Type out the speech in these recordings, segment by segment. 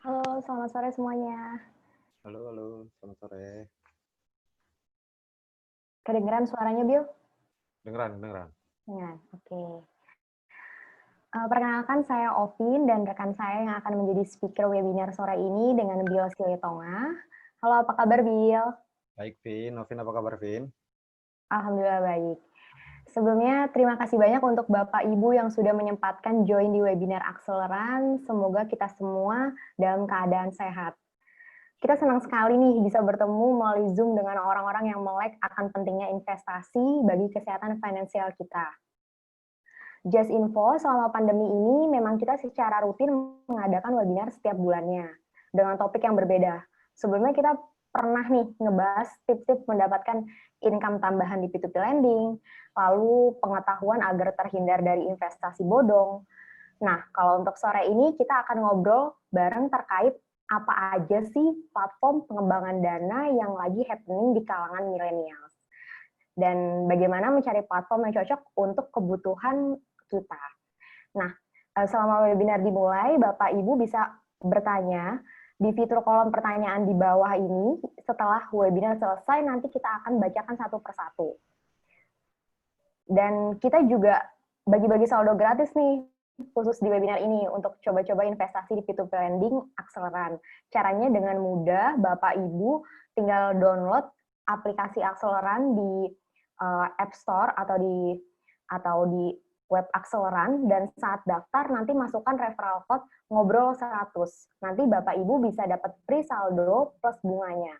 Halo, selamat sore semuanya. Halo, halo, selamat sore. Kedengeran suaranya, Bill? Dengeran, dengeran. Ya, oke. Perkenalkan, saya Ovin dan rekan saya yang akan menjadi speaker webinar sore ini dengan Bill Silitonga. Halo, apa kabar, Bill? Baik, Vin. Novin, apa kabar, Vin? Alhamdulillah baik. Sebelumnya, terima kasih banyak untuk Bapak Ibu yang sudah menyempatkan join di webinar Akseleran. Semoga kita semua dalam keadaan sehat. Kita senang sekali nih bisa bertemu melalui Zoom dengan orang-orang yang melek akan pentingnya investasi bagi kesehatan finansial kita. Just info, selama pandemi ini memang kita secara rutin mengadakan webinar setiap bulannya dengan topik yang berbeda. Sebelumnya kita pernah nih ngebahas tips-tips mendapatkan income tambahan di P2P lending, lalu pengetahuan agar terhindar dari investasi bodong. Nah, kalau untuk sore ini kita akan ngobrol bareng terkait apa aja sih platform pengembangan dana yang lagi happening di kalangan millennials. Dan bagaimana mencari platform yang cocok untuk kebutuhan kita. Nah, selama webinar dimulai, Bapak Ibu bisa bertanya di fitur kolom pertanyaan di bawah ini. Setelah webinar selesai, nanti kita akan bacakan satu persatu. Dan kita juga bagi-bagi saldo gratis nih, khusus di webinar ini untuk coba-coba investasi di P2P lending Akseleran. Caranya dengan mudah, Bapak Ibu tinggal download aplikasi Akseleran di App Store atau di web Akseleran, dan saat daftar nanti masukkan referral code ngobrol 100. Nanti Bapak Ibu bisa dapat free saldo plus bunganya.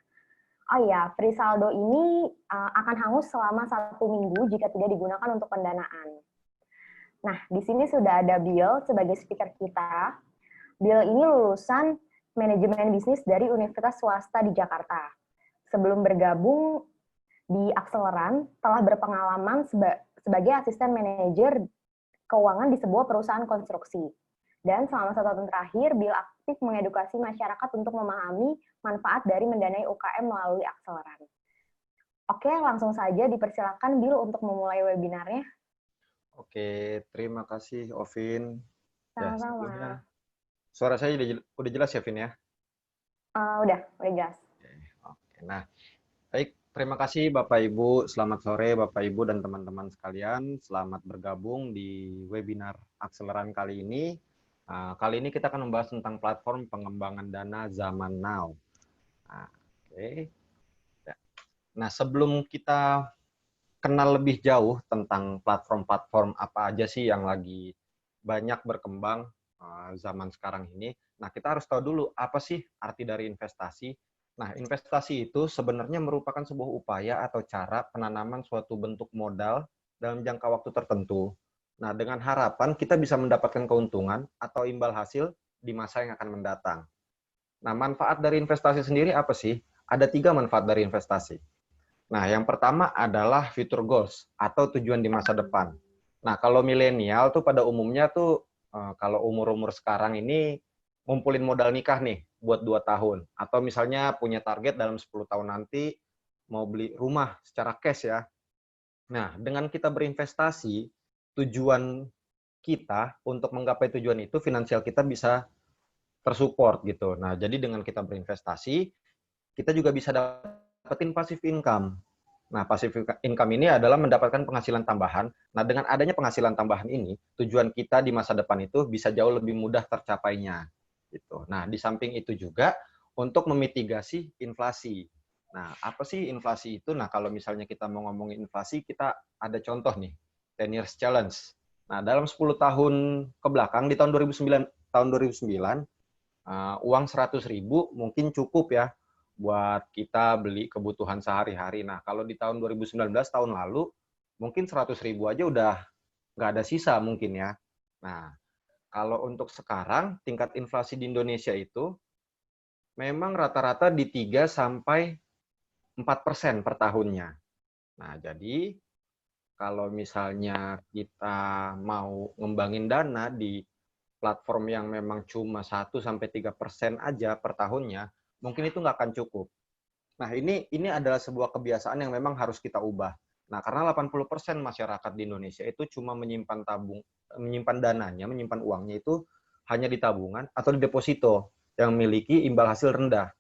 Oh iya, free saldo ini akan hangus selama 1 minggu jika tidak digunakan untuk pendanaan. Nah, di sini sudah ada Bill sebagai speaker kita. Bill ini lulusan manajemen bisnis dari Universitas Swasta di Jakarta. Sebelum bergabung di Akseleran, telah berpengalaman sebagai asisten manajer keuangan di sebuah perusahaan konstruksi. Dan selama 1 tahun terakhir, Bill aktif mengedukasi masyarakat untuk memahami manfaat dari mendanai UKM melalui Akseleran. Oke, langsung saja dipersilakan Bill untuk memulai webinarnya. Oke, terima kasih, Ovin. Ya, sebelumnya, Sama-sama. suara saya udah jelas ya, Vin ya? Udah jelas. Oke, nah, baik. Terima kasih, Bapak Ibu. Selamat sore, Bapak Ibu dan teman-teman sekalian. Selamat bergabung di webinar Akseleran kali ini. Kali ini kita akan membahas tentang platform pengembangan dana zaman now. Oke. Ya. Nah, sebelum kita kenal lebih jauh tentang platform-platform apa aja sih yang lagi banyak berkembang zaman sekarang ini. Nah, kita harus tahu dulu apa sih arti dari investasi. Nah, investasi itu sebenarnya merupakan sebuah upaya atau cara penanaman suatu bentuk modal dalam jangka waktu tertentu. Nah, dengan harapan kita bisa mendapatkan keuntungan atau imbal hasil di masa yang akan mendatang. Nah, manfaat dari investasi sendiri apa sih? Ada 3 manfaat dari investasi. Nah, yang pertama adalah future goals atau tujuan di masa depan. Nah, kalau milenial tuh pada umumnya tuh kalau umur-umur sekarang ini ngumpulin modal nikah nih buat 2 tahun atau misalnya punya target dalam 10 tahun nanti mau beli rumah secara cash ya. Nah, dengan kita berinvestasi, tujuan kita untuk menggapai tujuan itu finansial kita bisa tersupport gitu. Nah, jadi dengan kita berinvestasi, kita juga bisa dapetin passive income. Nah, passive income ini adalah mendapatkan penghasilan tambahan. Nah, dengan adanya penghasilan tambahan ini, tujuan kita di masa depan itu bisa jauh lebih mudah tercapainya. Gitu. Nah, di samping itu juga untuk memitigasi inflasi. Nah, apa sih inflasi itu? Nah, kalau misalnya kita mau ngomongin inflasi, kita ada contoh nih, 10 years challenge. Nah, dalam 10 tahun ke belakang, di tahun 2009, uang 100.000 mungkin cukup ya buat kita beli kebutuhan sehari-hari. Nah, kalau di tahun 2019, tahun lalu, mungkin 100.000 aja udah nggak ada sisa mungkin ya. Nah, kalau untuk sekarang, tingkat inflasi di Indonesia itu memang rata-rata di 3 sampai 4% per tahunnya. Nah, jadi kalau misalnya kita mau ngembangin dana di platform yang memang cuma 1-3% aja per tahunnya, mungkin itu nggak akan cukup. Nah, ini adalah sebuah kebiasaan yang memang harus kita ubah. Nah, karena 80% masyarakat di Indonesia itu cuma menyimpan dananya, menyimpan uangnya itu hanya di tabungan atau di deposito. yang memiliki imbal hasil rendah.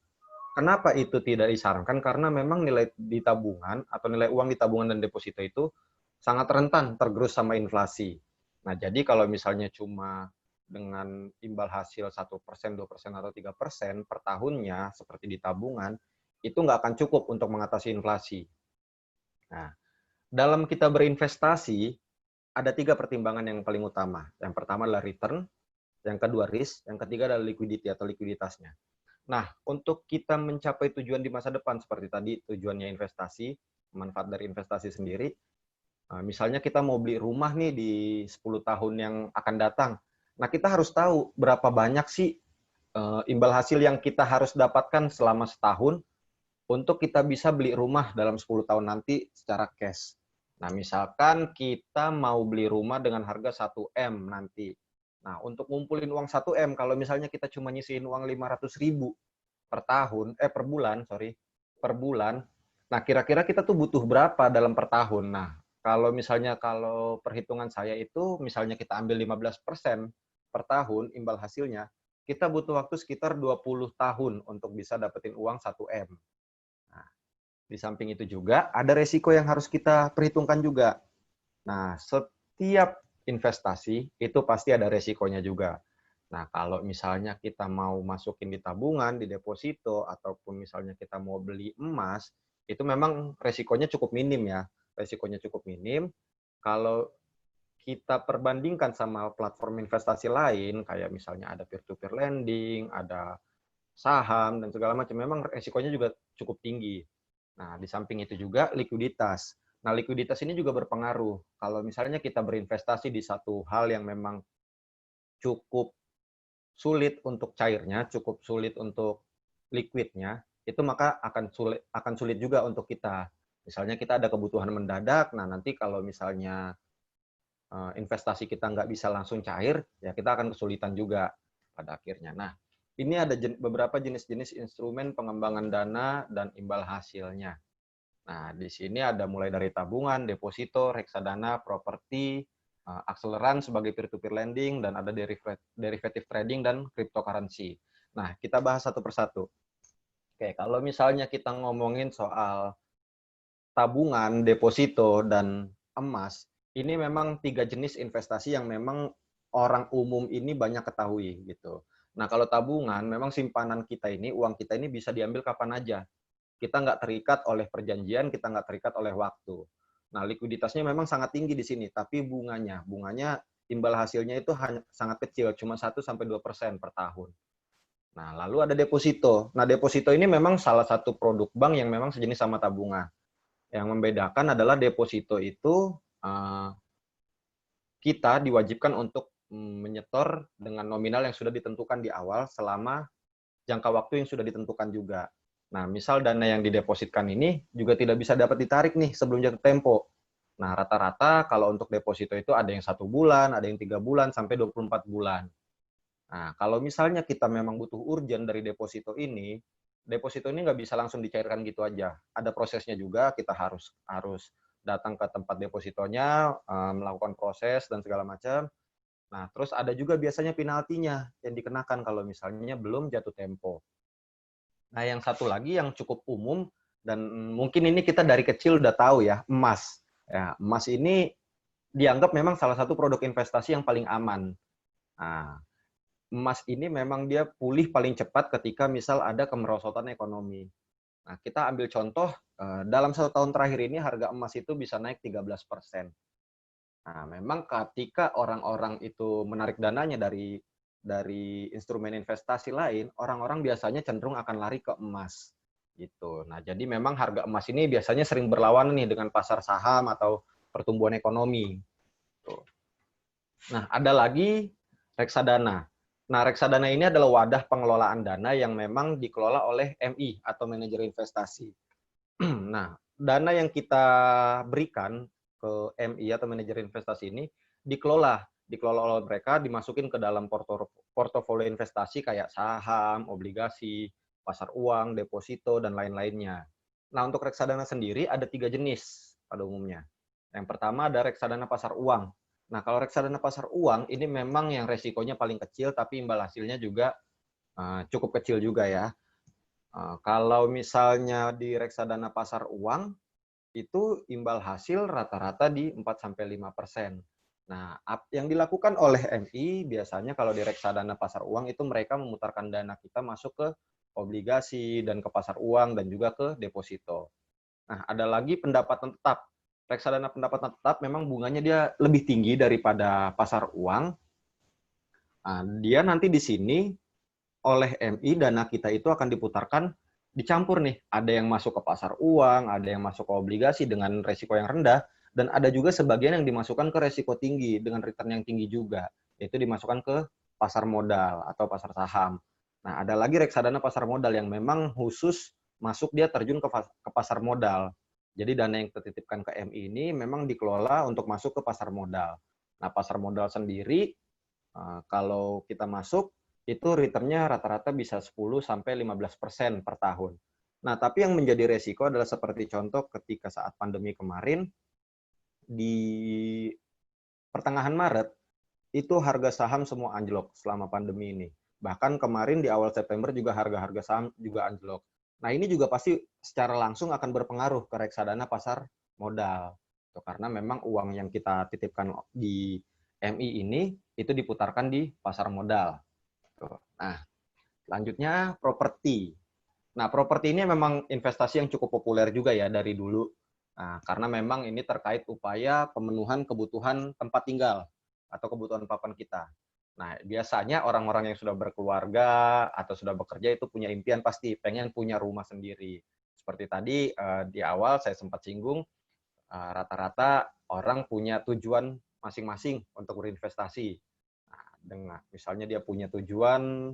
Kenapa itu tidak disarankan? Karena memang nilai di tabungan atau nilai uang di tabungan dan deposito itu sangat rentan tergerus sama inflasi. Nah, jadi kalau misalnya cuma dengan imbal hasil 1%, 2%, atau 3% per tahunnya, seperti di tabungan, itu nggak akan cukup untuk mengatasi inflasi. Nah, dalam kita berinvestasi, ada 3 pertimbangan yang paling utama. Yang pertama adalah return, yang kedua risk, yang ketiga adalah liquidity atau likuiditasnya. Nah, untuk kita mencapai tujuan di masa depan, seperti tadi tujuannya investasi, manfaat dari investasi sendiri, misalnya kita mau beli rumah nih di 10 tahun yang akan datang. Nah, kita harus tahu berapa banyak sih imbal hasil yang kita harus dapatkan selama setahun untuk kita bisa beli rumah dalam 10 tahun nanti secara cash. Nah, misalkan kita mau beli rumah dengan harga 1M nanti. Nah, untuk ngumpulin uang 1M, kalau misalnya kita cuma nyisihin uang 500.000 per tahun, per bulan, sorry, per bulan. Nah, kira-kira kita tuh butuh berapa dalam per tahun? Nah, kalau perhitungan saya itu, misalnya kita ambil 15% per tahun imbal hasilnya, kita butuh waktu sekitar 20 tahun untuk bisa dapetin uang 1M. Nah, di samping itu juga ada resiko yang harus kita perhitungkan juga. Nah, setiap investasi itu pasti ada resikonya juga. Nah, kalau misalnya kita mau masukin di tabungan, di deposito, ataupun misalnya kita mau beli emas, itu memang resikonya cukup minim ya. Resikonya cukup minim. Kalau kita perbandingkan sama platform investasi lain, kayak misalnya ada peer-to-peer lending, ada saham, dan segala macam, memang resikonya juga cukup tinggi. Nah, di samping itu juga likuiditas. Nah, likuiditas ini juga berpengaruh. Kalau misalnya kita berinvestasi di satu hal yang memang cukup sulit untuk cairnya, cukup sulit untuk liquidnya, itu maka akan sulit juga untuk kita. Misalnya kita ada kebutuhan mendadak, nah nanti kalau misalnya investasi kita nggak bisa langsung cair, ya kita akan kesulitan juga pada akhirnya. Nah, ini ada beberapa jenis-jenis instrumen pengembangan dana dan imbal hasilnya. Nah, di sini ada mulai dari tabungan, deposito, reksadana, properti, akseleran sebagai peer-to-peer lending, dan ada derivative trading dan cryptocurrency. Nah, kita bahas satu persatu. Oke, kalau misalnya kita ngomongin soal tabungan, deposito, dan emas, ini memang 3 jenis investasi yang memang orang umum ini banyak ketahui gitu. Nah, kalau tabungan, memang simpanan kita ini, uang kita ini bisa diambil kapan aja. Kita nggak terikat oleh perjanjian, kita nggak terikat oleh waktu. Nah, likuiditasnya memang sangat tinggi di sini, tapi bunganya imbal hasilnya itu hanya sangat kecil, cuma 1-2% per tahun. Nah, lalu ada deposito. Nah, deposito ini memang salah satu produk bank yang memang sejenis sama tabungan. Yang membedakan adalah deposito itu kita diwajibkan untuk menyetor dengan nominal yang sudah ditentukan di awal selama jangka waktu yang sudah ditentukan juga. Nah, misal dana yang didepositkan ini juga tidak bisa dapat ditarik nih sebelum jatuh tempo. Nah, rata-rata kalau untuk deposito itu ada yang 1 bulan, ada yang 3 bulan, sampai 24 bulan. Nah, kalau misalnya kita memang butuh urgent dari deposito ini nggak bisa langsung dicairkan gitu aja. Ada prosesnya juga, kita harus harus datang ke tempat depositonya, melakukan proses dan segala macam. Nah, terus ada juga biasanya penaltinya yang dikenakan kalau misalnya belum jatuh tempo. Nah, yang satu lagi yang cukup umum dan mungkin ini kita dari kecil udah tahu ya, emas. Ya, emas ini dianggap memang salah satu produk investasi yang paling aman. Nah, emas ini memang dia pulih paling cepat ketika misal ada kemerosotan ekonomi. Nah, kita ambil contoh, dalam 1 tahun terakhir ini harga emas itu bisa naik 13%. Nah, memang ketika orang-orang itu menarik dananya dari instrumen investasi lain, orang-orang biasanya cenderung akan lari ke emas. Gitu. Nah, jadi memang harga emas ini biasanya sering berlawanan nih dengan pasar saham atau pertumbuhan ekonomi. Tuh. Nah, ada lagi reksadana. Nah, reksadana ini adalah wadah pengelolaan dana yang memang dikelola oleh MI atau manajer investasi. Nah, dana yang kita berikan ke MI atau manajer investasi ini dikelola oleh mereka, dimasukin ke dalam portofolio investasi kayak saham, obligasi, pasar uang, deposito, dan lain-lainnya. Nah, untuk reksadana sendiri ada 3 jenis pada umumnya. Yang pertama ada reksadana pasar uang. Nah, kalau reksadana pasar uang ini memang yang resikonya paling kecil, tapi imbal hasilnya juga cukup kecil juga ya. Kalau misalnya di reksadana pasar uang, itu imbal hasil rata-rata di 4-5%. Nah, yang dilakukan oleh MI biasanya kalau di reksadana pasar uang itu mereka memutarkan dana kita masuk ke obligasi dan ke pasar uang dan juga ke deposito. Nah, ada lagi pendapatan tetap. Reksadana pendapatan tetap memang bunganya dia lebih tinggi daripada pasar uang. Nah, dia nanti di sini oleh MI dana kita itu akan diputarkan dicampur nih. Ada yang masuk ke pasar uang, ada yang masuk ke obligasi dengan resiko yang rendah, dan ada juga sebagian yang dimasukkan ke resiko tinggi dengan return yang tinggi juga, yaitu dimasukkan ke pasar modal atau pasar saham. Nah, ada lagi reksadana pasar modal yang memang khusus masuk dia terjun ke pasar modal. Jadi dana yang tertitipkan ke MI ini memang dikelola untuk masuk ke pasar modal. Nah, pasar modal sendiri kalau kita masuk itu return-nya rata-rata bisa 10-15% per tahun. Nah, tapi yang menjadi resiko adalah seperti contoh ketika saat pandemi kemarin, di pertengahan Maret, itu harga saham semua anjlok selama pandemi ini. Bahkan kemarin di awal September juga harga-harga saham juga anjlok. Nah, ini juga pasti secara langsung akan berpengaruh ke reksadana pasar modal. Karena memang uang yang kita titipkan di MI ini itu diputarkan di pasar modal. Nah, selanjutnya properti. Nah, properti ini memang investasi yang cukup populer juga ya dari dulu. Nah, karena memang ini terkait upaya pemenuhan kebutuhan tempat tinggal atau kebutuhan papan kita. Nah, biasanya orang-orang yang sudah berkeluarga atau sudah bekerja itu punya impian pasti pengen punya rumah sendiri. Seperti tadi di awal saya sempat singgung, rata-rata orang punya tujuan masing-masing untuk berinvestasi. Nah, dengan misalnya dia punya tujuan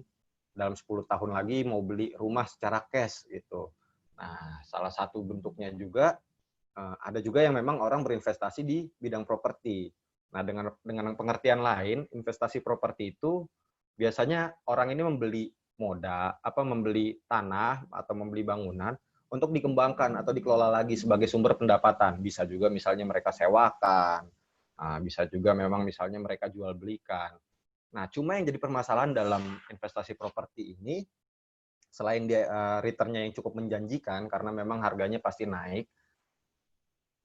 dalam 10 tahun lagi mau beli rumah secara cash gitu. Nah, salah satu bentuknya juga ada juga yang memang orang berinvestasi di bidang properti. Nah, dengan pengertian lain, investasi properti itu biasanya orang ini membeli tanah atau membeli bangunan untuk dikembangkan atau dikelola lagi sebagai sumber pendapatan. Bisa juga misalnya mereka sewakan, bisa juga memang misalnya mereka jual belikan. Nah, cuma yang jadi permasalahan dalam investasi properti ini, selain dia return-nya yang cukup menjanjikan karena memang harganya pasti naik,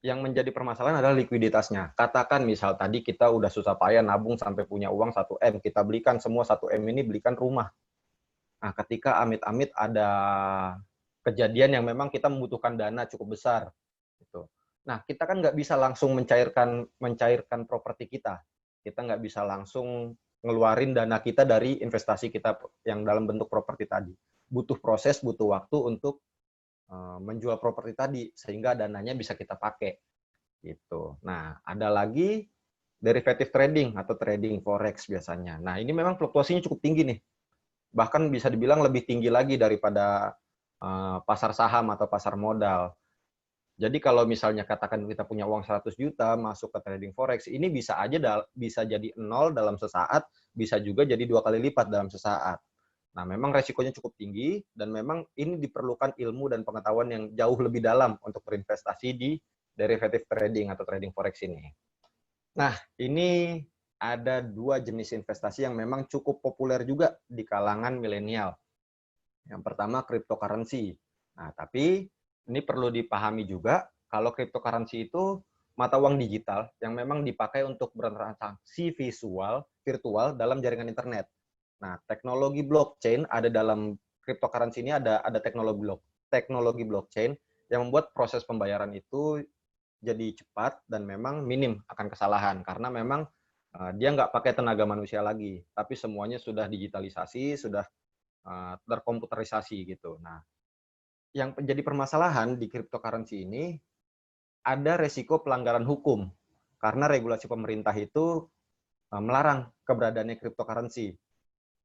yang menjadi permasalahan adalah likuiditasnya. Katakan misal tadi kita udah susah payah nabung sampai punya uang 1M, kita belikan semua 1M ini belikan rumah. Nah, ketika amit-amit ada kejadian yang memang kita membutuhkan dana cukup besar, gitu. Nah, kita kan nggak bisa langsung mencairkan properti kita. Kita nggak bisa langsung ngeluarin dana kita dari investasi kita yang dalam bentuk properti tadi. Butuh proses, butuh waktu untuk menjual properti tadi sehingga dananya bisa kita pakai gitu. Nah, ada lagi derivative trading atau trading forex biasanya. Nah, ini memang fluktuasinya cukup tinggi nih. Bahkan bisa dibilang lebih tinggi lagi daripada pasar saham atau pasar modal. Jadi kalau misalnya katakan kita punya uang 100 juta masuk ke trading forex, ini bisa aja bisa jadi nol dalam sesaat, bisa juga jadi 2 kali lipat dalam sesaat. Nah, memang resikonya cukup tinggi dan memang ini diperlukan ilmu dan pengetahuan yang jauh lebih dalam untuk berinvestasi di derivative trading atau trading forex ini. Nah, ini ada 2 jenis investasi yang memang cukup populer juga di kalangan milenial. Yang pertama cryptocurrency. Nah, tapi ini perlu dipahami juga kalau cryptocurrency itu mata uang digital yang memang dipakai untuk bertransaksi virtual dalam jaringan internet. Nah, teknologi blockchain ada dalam cryptocurrency ini ada teknologi blockchain yang membuat proses pembayaran itu jadi cepat dan memang minim akan kesalahan karena memang dia nggak pakai tenaga manusia lagi, tapi semuanya sudah digitalisasi, sudah terkomputerisasi gitu. Nah, yang menjadi permasalahan di cryptocurrency ini ada resiko pelanggaran hukum karena regulasi pemerintah itu melarang keberadaannya cryptocurrency.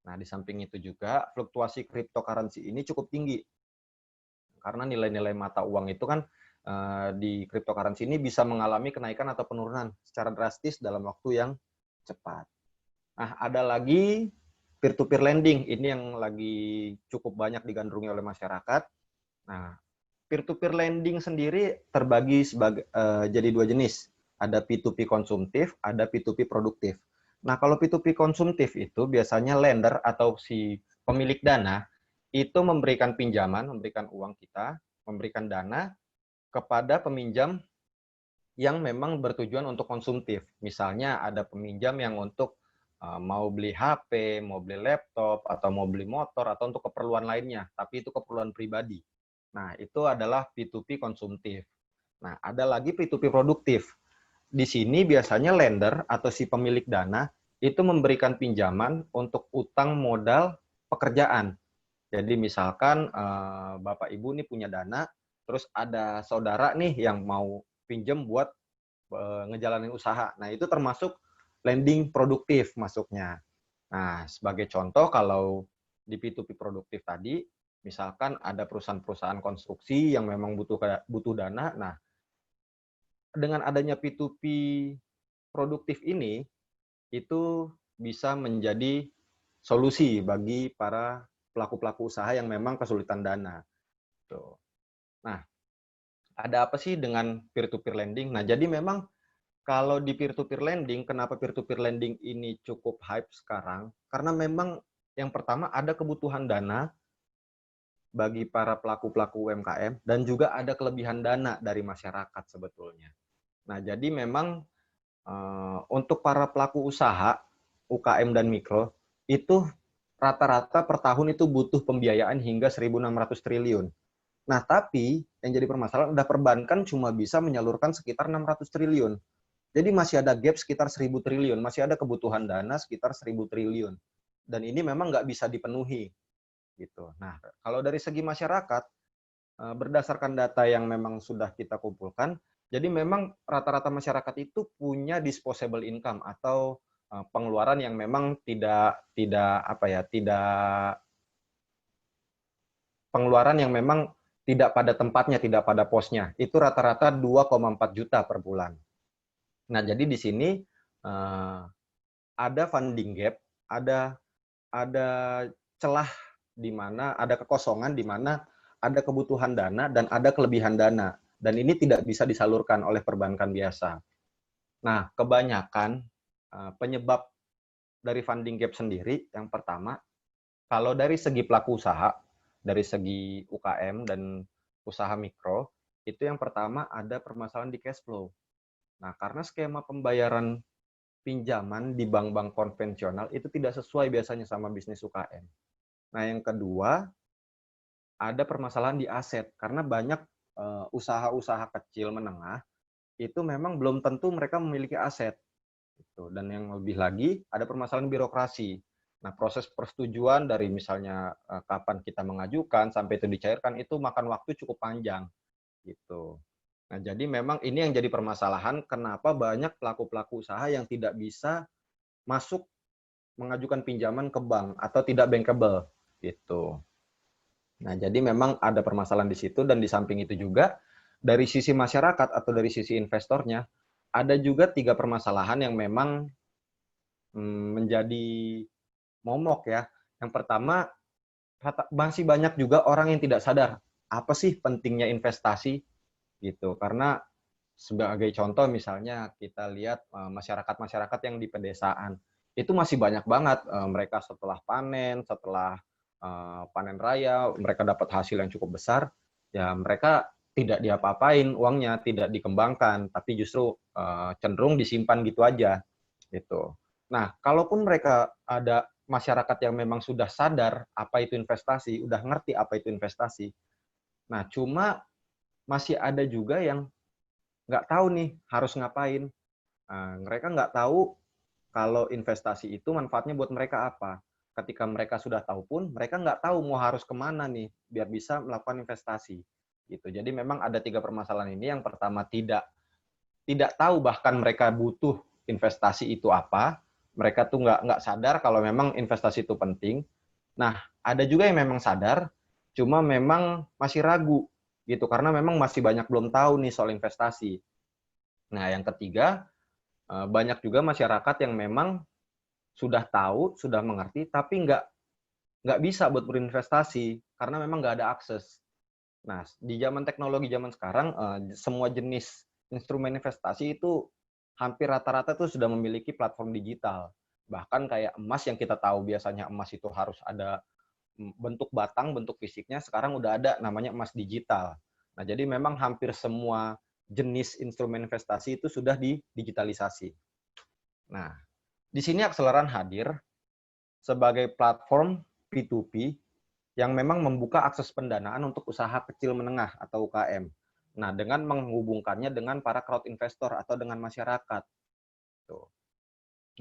Nah, di samping itu juga fluktuasi cryptocurrency ini cukup tinggi karena nilai-nilai mata uang itu kan di cryptocurrency ini bisa mengalami kenaikan atau penurunan secara drastis dalam waktu yang cepat. Nah, ada lagi peer-to-peer lending. Ini yang lagi cukup banyak digandrungi oleh masyarakat. Nah, peer-to-peer lending sendiri terbagi jadi 2 jenis. Ada P2P konsumtif, ada P2P produktif. Nah, kalau P2P konsumtif itu biasanya lender atau si pemilik dana itu memberikan pinjaman, memberikan uang kita, memberikan dana kepada peminjam yang memang bertujuan untuk konsumtif. Misalnya ada peminjam yang untuk mau beli HP, mau beli laptop, atau mau beli motor, atau untuk keperluan lainnya, tapi itu keperluan pribadi. Nah, itu adalah P2P konsumtif. Nah, ada lagi P2P produktif. Di sini biasanya lender atau si pemilik dana itu memberikan pinjaman untuk utang modal pekerjaan. Jadi misalkan Bapak Ibu nih punya dana, terus ada saudara nih yang mau pinjam buat ngejalanin usaha. Nah, itu termasuk lending produktif masuknya. Nah, sebagai contoh kalau di P2P produktif tadi, misalkan ada perusahaan-perusahaan konstruksi yang memang butuh dana. Nah, dengan adanya P2P produktif ini, itu bisa menjadi solusi bagi para pelaku-pelaku usaha yang memang kesulitan dana. Tuh. Nah, ada apa sih dengan peer-to-peer lending? Nah, jadi memang kalau di peer-to-peer lending, kenapa peer-to-peer lending ini cukup hype sekarang? Karena memang yang pertama ada kebutuhan dana bagi para pelaku-pelaku UMKM dan juga ada kelebihan dana dari masyarakat sebetulnya. Nah, jadi memang untuk para pelaku usaha UKM dan mikro itu rata-rata per tahun itu butuh pembiayaan hingga 1.600 triliun. Nah, tapi yang jadi permasalahan udah perbankan cuma bisa menyalurkan sekitar 600 triliun. Jadi masih ada gap sekitar 1.000 triliun, masih ada kebutuhan dana sekitar 1.000 triliun. Dan ini memang nggak bisa dipenuhi. Gitu. Nah, kalau dari segi masyarakat, berdasarkan data yang memang sudah kita kumpulkan, jadi memang rata-rata masyarakat itu punya disposable income atau pengeluaran yang memang tidak pengeluaran yang memang tidak pada tempatnya, tidak pada posnya. Itu rata-rata 2,4 juta per bulan. Nah, jadi di sini ada funding gap, ada celah di mana ada kekosongan di mana ada kebutuhan dana dan ada kelebihan dana dan ini tidak bisa disalurkan oleh perbankan biasa. Nah, kebanyakan penyebab dari funding gap sendiri yang pertama, kalau dari segi pelaku usaha, dari segi UKM dan usaha mikro, itu yang pertama ada permasalahan di cash flow. Nah, karena skema pembayaran pinjaman di bank-bank konvensional itu tidak sesuai biasanya sama bisnis UKM. Nah, yang kedua, ada permasalahan di aset karena banyak usaha-usaha kecil menengah itu memang belum tentu mereka memiliki aset. Gitu. Dan yang lebih lagi ada permasalahan birokrasi. Nah, proses persetujuan dari misalnya kapan kita mengajukan sampai itu dicairkan itu makan waktu cukup panjang gitu. Nah, jadi memang ini yang jadi permasalahan kenapa banyak pelaku-pelaku usaha yang tidak bisa masuk mengajukan pinjaman ke bank atau tidak bankable gitu. Nah, jadi memang ada permasalahan di situ dan di samping itu juga dari sisi masyarakat atau dari sisi investornya ada juga 3 permasalahan yang memang menjadi momok ya. Yang pertama, masih banyak juga orang yang tidak sadar apa sih pentingnya investasi gitu. Karena sebagai contoh misalnya kita lihat masyarakat-masyarakat yang di pedesaan itu masih banyak banget mereka setelah panen, setelah panen raya, mereka dapat hasil yang cukup besar, ya mereka tidak diapa-apain uangnya, tidak dikembangkan, tapi justru cenderung disimpan gitu aja gitu. Nah, kalaupun mereka ada masyarakat yang memang sudah sadar apa itu investasi, udah ngerti apa itu investasi. Nah, cuma masih ada juga yang nggak tahu nih harus ngapain. Mereka nggak tahu kalau investasi itu manfaatnya buat mereka apa. Ketika mereka sudah tahu pun, mereka nggak tahu mau harus kemana nih biar bisa melakukan investasi. Gitu. Jadi memang ada 3 permasalahan ini. Yang pertama tidak tahu bahkan mereka butuh investasi itu apa. Mereka tuh nggak sadar kalau memang investasi itu penting. Nah, ada juga yang memang sadar, cuma memang masih ragu gitu karena memang masih banyak belum tahu nih soal investasi. Nah, yang ketiga, banyak juga masyarakat yang memang sudah tahu, sudah mengerti, tapi nggak bisa buat berinvestasi karena memang nggak ada akses. Nah, di zaman teknologi zaman sekarang, semua jenis instrumen investasi itu hampir rata-rata tuh sudah memiliki platform digital. Bahkan kayak emas yang kita tahu biasanya emas itu harus ada bentuk batang, bentuk fisiknya sekarang udah ada namanya emas digital. Nah, jadi memang hampir semua jenis instrumen investasi itu sudah didigitalisasi. Nah, di sini Akseleran hadir sebagai platform P2P yang memang membuka akses pendanaan untuk usaha kecil menengah atau UKM. Nah, dengan menghubungkannya dengan para crowd investor atau dengan masyarakat. Tuh.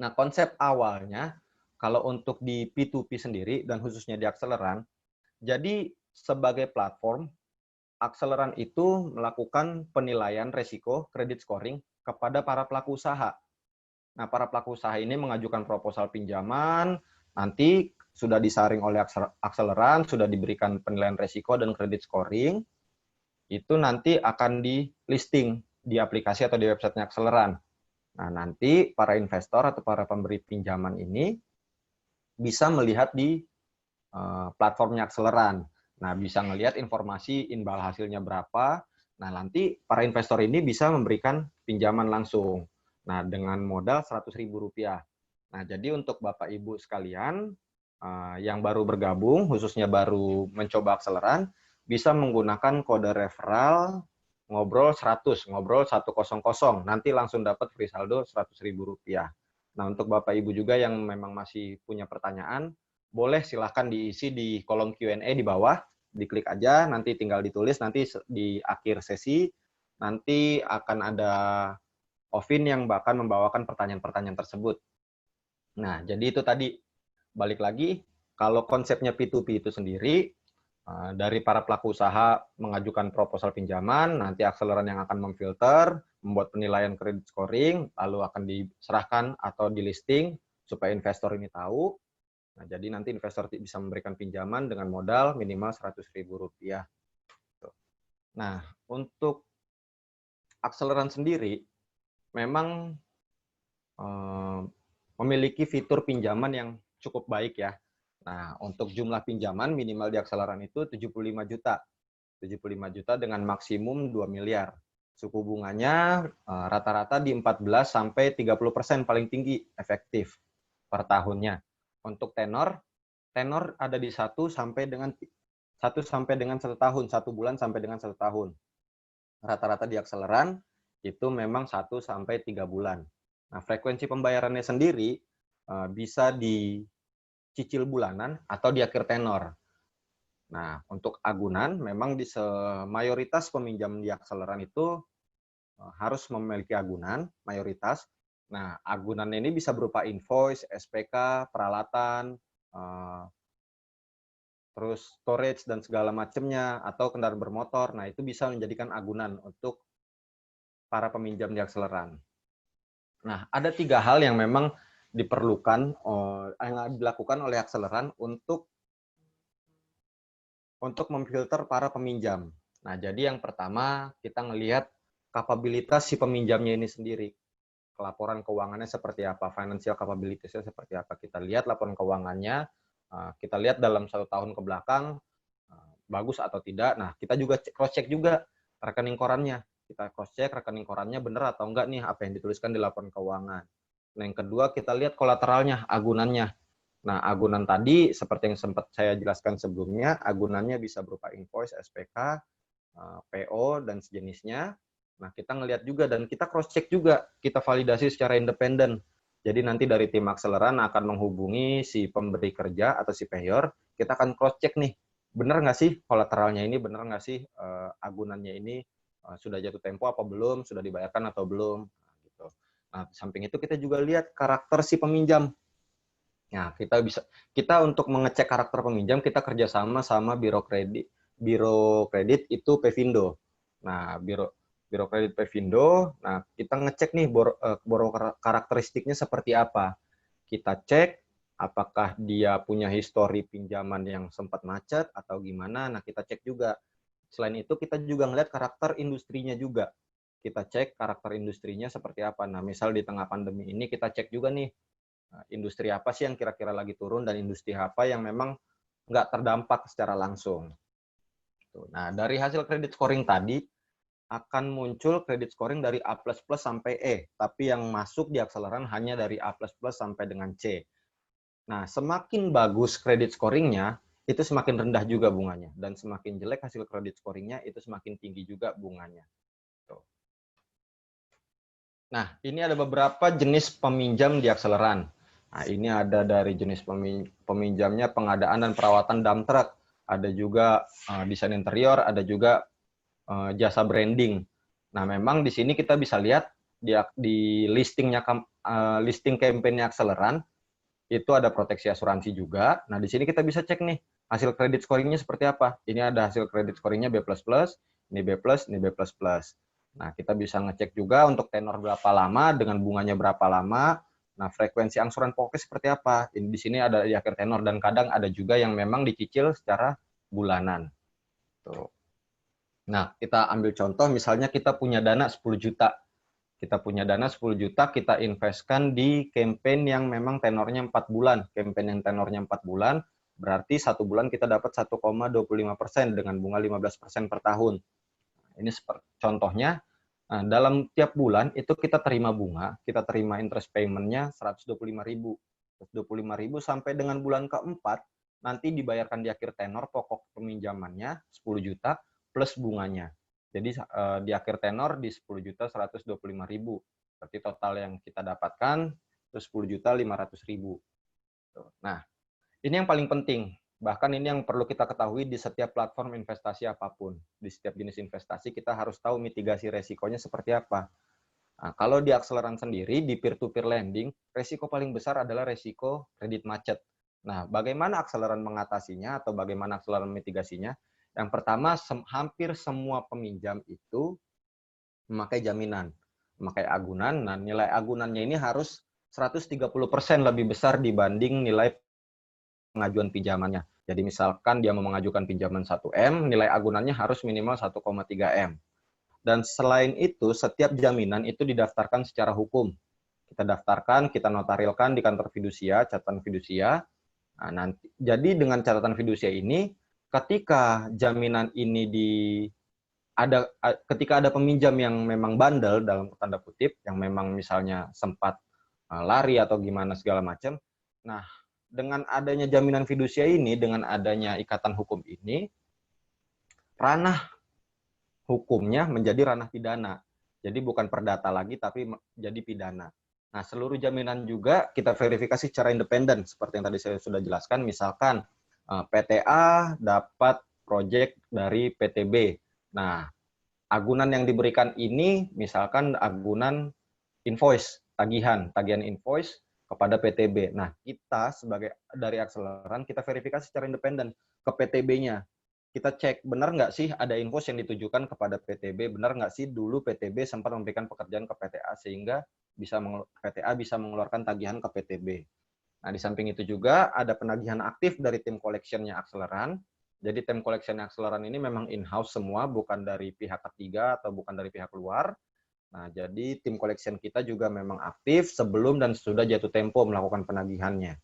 Nah, konsep awalnya kalau untuk di P2P sendiri dan khususnya di Akseleran, jadi sebagai platform, Akseleran itu melakukan penilaian resiko kredit scoring kepada para pelaku usaha. Nah, para pelaku usaha ini mengajukan proposal pinjaman, nanti sudah disaring oleh Akseleran, sudah diberikan penilaian resiko dan kredit scoring, itu nanti akan di listing di aplikasi atau di websitenya Akseleran. Nah, nanti para investor atau para pemberi pinjaman ini bisa melihat di platformnya Akseleran. Nah, bisa melihat informasi imbal hasilnya berapa. Nah, nanti para investor ini bisa memberikan pinjaman langsung. Nah, dengan modal Rp100.000. Nah, jadi untuk Bapak Ibu sekalian yang baru bergabung, khususnya baru mencoba Akseleran, bisa menggunakan kode referral ngobrol 100, ngobrol 100, nanti langsung dapat free saldo Rp100.000. Nah, untuk Bapak Ibu juga yang memang masih punya pertanyaan, boleh silahkan diisi di kolom Q&A di bawah, diklik aja, nanti tinggal ditulis, nanti di akhir sesi, nanti akan ada Ovin yang bahkan membawakan pertanyaan-pertanyaan tersebut. Nah, jadi itu tadi, balik lagi, kalau konsepnya P2P itu sendiri, dari para pelaku usaha mengajukan proposal pinjaman, nanti Akseleran yang akan memfilter, membuat penilaian kredit scoring, lalu akan diserahkan atau di listing supaya investor ini tahu. Nah, jadi nanti investor bisa memberikan pinjaman dengan modal minimal Rp100.000. Nah, untuk Akseleran sendiri memang memiliki fitur pinjaman yang cukup baik ya. Nah, untuk jumlah pinjaman minimal di Akseleran itu 75 juta. 75 juta dengan maksimum 2 miliar. Suku bunganya rata-rata di 14 sampai 30% paling tinggi efektif per tahunnya. Untuk tenor ada di 1 sampai dengan 1 tahun, 1 bulan sampai dengan 1 tahun. Rata-rata di Akseleran itu memang 1 sampai 3 bulan. Nah, frekuensi pembayarannya sendiri bisa dicicil bulanan atau di akhir tenor. Nah, untuk agunan memang di mayoritas peminjam di Akseleran itu harus memiliki agunan, mayoritas. Nah, agunan ini bisa berupa invoice, SPK, peralatan, terus storage dan segala macamnya, atau kendaraan bermotor. Nah, itu bisa menjadikan agunan untuk para peminjam di Akseleran. Nah, ada 3 hal yang memang diperlukan, yang dilakukan oleh Akseleran untuk memfilter para peminjam. Nah, jadi yang pertama kita ngelihat kapabilitas si peminjamnya ini sendiri. Laporan keuangannya seperti apa, financial capabilities-nya seperti apa. Kita lihat laporan keuangannya, kita lihat dalam 1 tahun ke belakang, bagus atau tidak. Nah, kita juga cross-check juga rekening korannya. Kita cross-check rekening korannya benar atau enggak nih apa yang dituliskan di laporan keuangan. Nah, yang kedua kita lihat kolateralnya, agunannya. Nah, agunan tadi seperti yang sempat saya jelaskan sebelumnya, agunannya bisa berupa invoice, SPK, PO, dan sejenisnya. Nah, kita ngelihat juga dan kita cross-check juga, kita validasi secara independen. Jadi nanti dari tim Akseleran akan menghubungi si pemberi kerja atau si payor, kita akan cross-check nih, benar nggak sih kolateralnya ini, benar nggak sih agunannya ini sudah jatuh tempo apa belum, sudah dibayarkan atau belum. Nah, gitu. Nah, samping itu kita juga lihat karakter si peminjam. Nah, kita untuk mengecek karakter peminjam, kita kerjasama sama Biro Kredit itu Pevindo. Nah, Biro Kredit Pevindo, nah kita ngecek nih karakteristiknya seperti apa. Kita cek apakah dia punya histori pinjaman yang sempat macet atau gimana. Nah, kita cek juga. Selain itu, kita juga ngeliat karakter industrinya juga. Kita cek karakter industrinya seperti apa. Nah, misal di tengah pandemi ini kita cek juga nih, industri apa sih yang kira-kira lagi turun dan industri apa yang memang nggak terdampak secara langsung. Nah, dari hasil kredit scoring tadi akan muncul kredit scoring dari A++ sampai E, tapi yang masuk di Akseleran hanya dari A++ sampai dengan C. Nah, semakin bagus kredit scoringnya, itu semakin rendah juga bunganya. Dan semakin jelek hasil kredit scoringnya, itu semakin tinggi juga bunganya. Tuh. Nah, ini ada beberapa jenis peminjam di akseleran. Nah, ini ada dari jenis peminjamnya pengadaan dan perawatan dump truck. Ada juga desain interior, ada juga jasa branding. Nah, memang di sini kita bisa lihat di listingnya listing campaign-nya akseleran, itu ada proteksi asuransi juga. Nah, di sini kita bisa cek nih, hasil kredit scoringnya seperti apa. Ini ada hasil kredit scoringnya B++, ini B+, ini B++. Nah, kita bisa ngecek juga untuk tenor berapa lama, dengan bunganya berapa lama. Nah, frekuensi angsuran pokoknya seperti apa. Ini di sini ada di akhir tenor, dan kadang ada juga yang memang dicicil secara bulanan. Tuh. Nah, kita ambil contoh, misalnya kita punya dana 10 juta. Kita punya dana 10 juta, kita investkan di campaign yang memang tenornya 4 bulan. Campaign yang tenornya 4 bulan, berarti 1 bulan kita dapat 1,25% dengan bunga 15% per tahun. Ini seperti contohnya, dalam tiap bulan itu kita terima bunga, kita terima interest payment-nya 125.000. 125.000 sampai dengan bulan keempat, nanti dibayarkan di akhir tenor pokok peminjamannya 10 juta plus bunganya. Jadi di akhir tenor di 10 juta 125.000. Berarti total yang kita dapatkan itu 10 juta 500.000. Nah, ini yang paling penting. Bahkan ini yang perlu kita ketahui di setiap platform investasi apapun. Di setiap jenis investasi kita harus tahu mitigasi resikonya seperti apa. Nah, kalau di akseleran sendiri, di peer-to-peer lending, resiko paling besar adalah resiko kredit macet. Nah, bagaimana akseleran mengatasinya atau bagaimana akseleran mitigasinya? Yang pertama, hampir semua peminjam itu memakai jaminan, memakai agunan. Nah, nilai agunannya ini harus 130% lebih besar dibanding nilai pengajuan pinjamannya. Jadi misalkan dia mau mengajukan pinjaman 1M, nilai agunannya harus minimal 1,3M. Dan selain itu, setiap jaminan itu didaftarkan secara hukum. Kita daftarkan, kita notarilkan di kantor fidusia, catatan fidusia. Nah, nanti, jadi dengan catatan fidusia ini, ketika jaminan ini ketika ada peminjam yang memang bandel dalam tanda kutip, yang memang misalnya sempat lari atau gimana segala macam. Nah, dengan adanya jaminan fidusia ini, dengan adanya ikatan hukum ini, ranah hukumnya menjadi ranah pidana. Jadi bukan perdata lagi, tapi jadi pidana. Nah, seluruh jaminan juga kita verifikasi secara independen, seperti yang tadi saya sudah jelaskan. Misalkan PTA dapat proyek dari PTB. Nah, agunan yang diberikan ini, misalkan agunan invoice, tagihan invoice kepada PTB. Nah, kita sebagai dari akseleran, kita verifikasi secara independen ke PTB-nya. Kita cek, benar nggak sih ada invoice yang ditujukan kepada PTB, benar nggak sih dulu PTB sempat memberikan pekerjaan ke PTA sehingga PTA bisa mengeluarkan tagihan ke PTB. Nah, di samping itu juga ada penagihan aktif dari tim collection-nya akseleran. Jadi tim collection-nya akseleran ini memang in-house semua, bukan dari pihak ketiga atau bukan dari pihak luar. Nah, jadi tim collection kita juga memang aktif sebelum dan sesudah jatuh tempo melakukan penagihannya.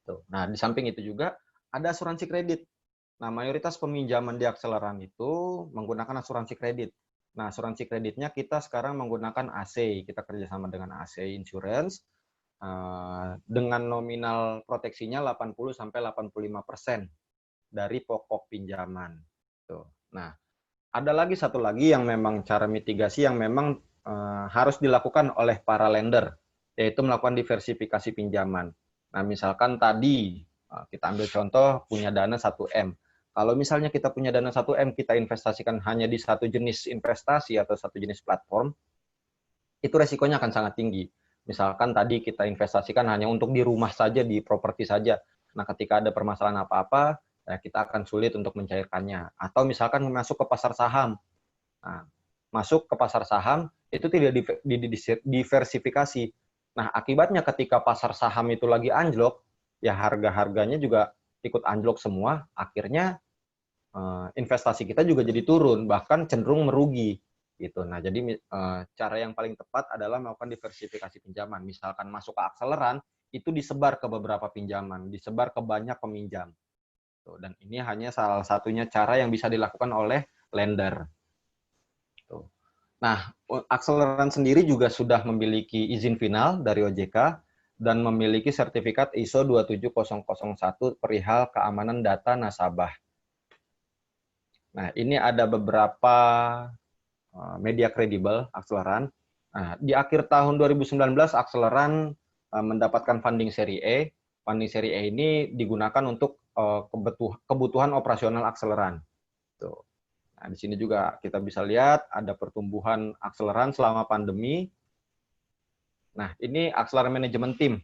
Tuh. Nah, di samping itu juga ada asuransi kredit. Nah, mayoritas peminjaman di akseleran itu menggunakan asuransi kredit. Nah, asuransi kreditnya kita sekarang menggunakan AC. Kita kerjasama dengan AC Insurance dengan nominal proteksinya 80-85% dari pokok pinjaman. Tuh. Nah, ada lagi satu lagi yang memang cara mitigasi yang memang harus dilakukan oleh para lender, yaitu melakukan diversifikasi pinjaman. Nah, misalkan tadi kita ambil contoh punya dana 1M. Kalau misalnya kita punya dana 1M, kita investasikan hanya di satu jenis investasi atau satu jenis platform, itu resikonya akan sangat tinggi. Misalkan tadi kita investasikan hanya untuk di rumah saja, di properti saja. Nah, ketika ada permasalahan apa-apa, ya kita akan sulit untuk mencairkannya. Atau misalkan masuk ke pasar saham. Nah, masuk ke pasar saham, itu tidak diversifikasi. Nah, akibatnya ketika pasar saham itu lagi anjlok, ya harga-harganya juga ikut anjlok semua, akhirnya investasi kita juga jadi turun, bahkan cenderung merugi. Gitu. Nah, jadi cara yang paling tepat adalah melakukan diversifikasi pinjaman. Misalkan masuk ke akseleran, itu disebar ke beberapa pinjaman, disebar ke banyak peminjam. Tuh, dan ini hanya salah satunya cara yang bisa dilakukan oleh lender. Tuh. Nah, akseleran sendiri juga sudah memiliki izin final dari OJK. dan memiliki sertifikat ISO 27001 perihal keamanan data nasabah. Nah, ini ada beberapa media kredibel Akseleran. Nah, di akhir tahun 2019, Akseleran mendapatkan funding seri E. Funding seri E ini digunakan untuk kebutuhan operasional Akseleran. Tuh. Nah, di sini juga kita bisa lihat ada pertumbuhan Akseleran selama pandemi. Nah, ini Akseleran Management Team.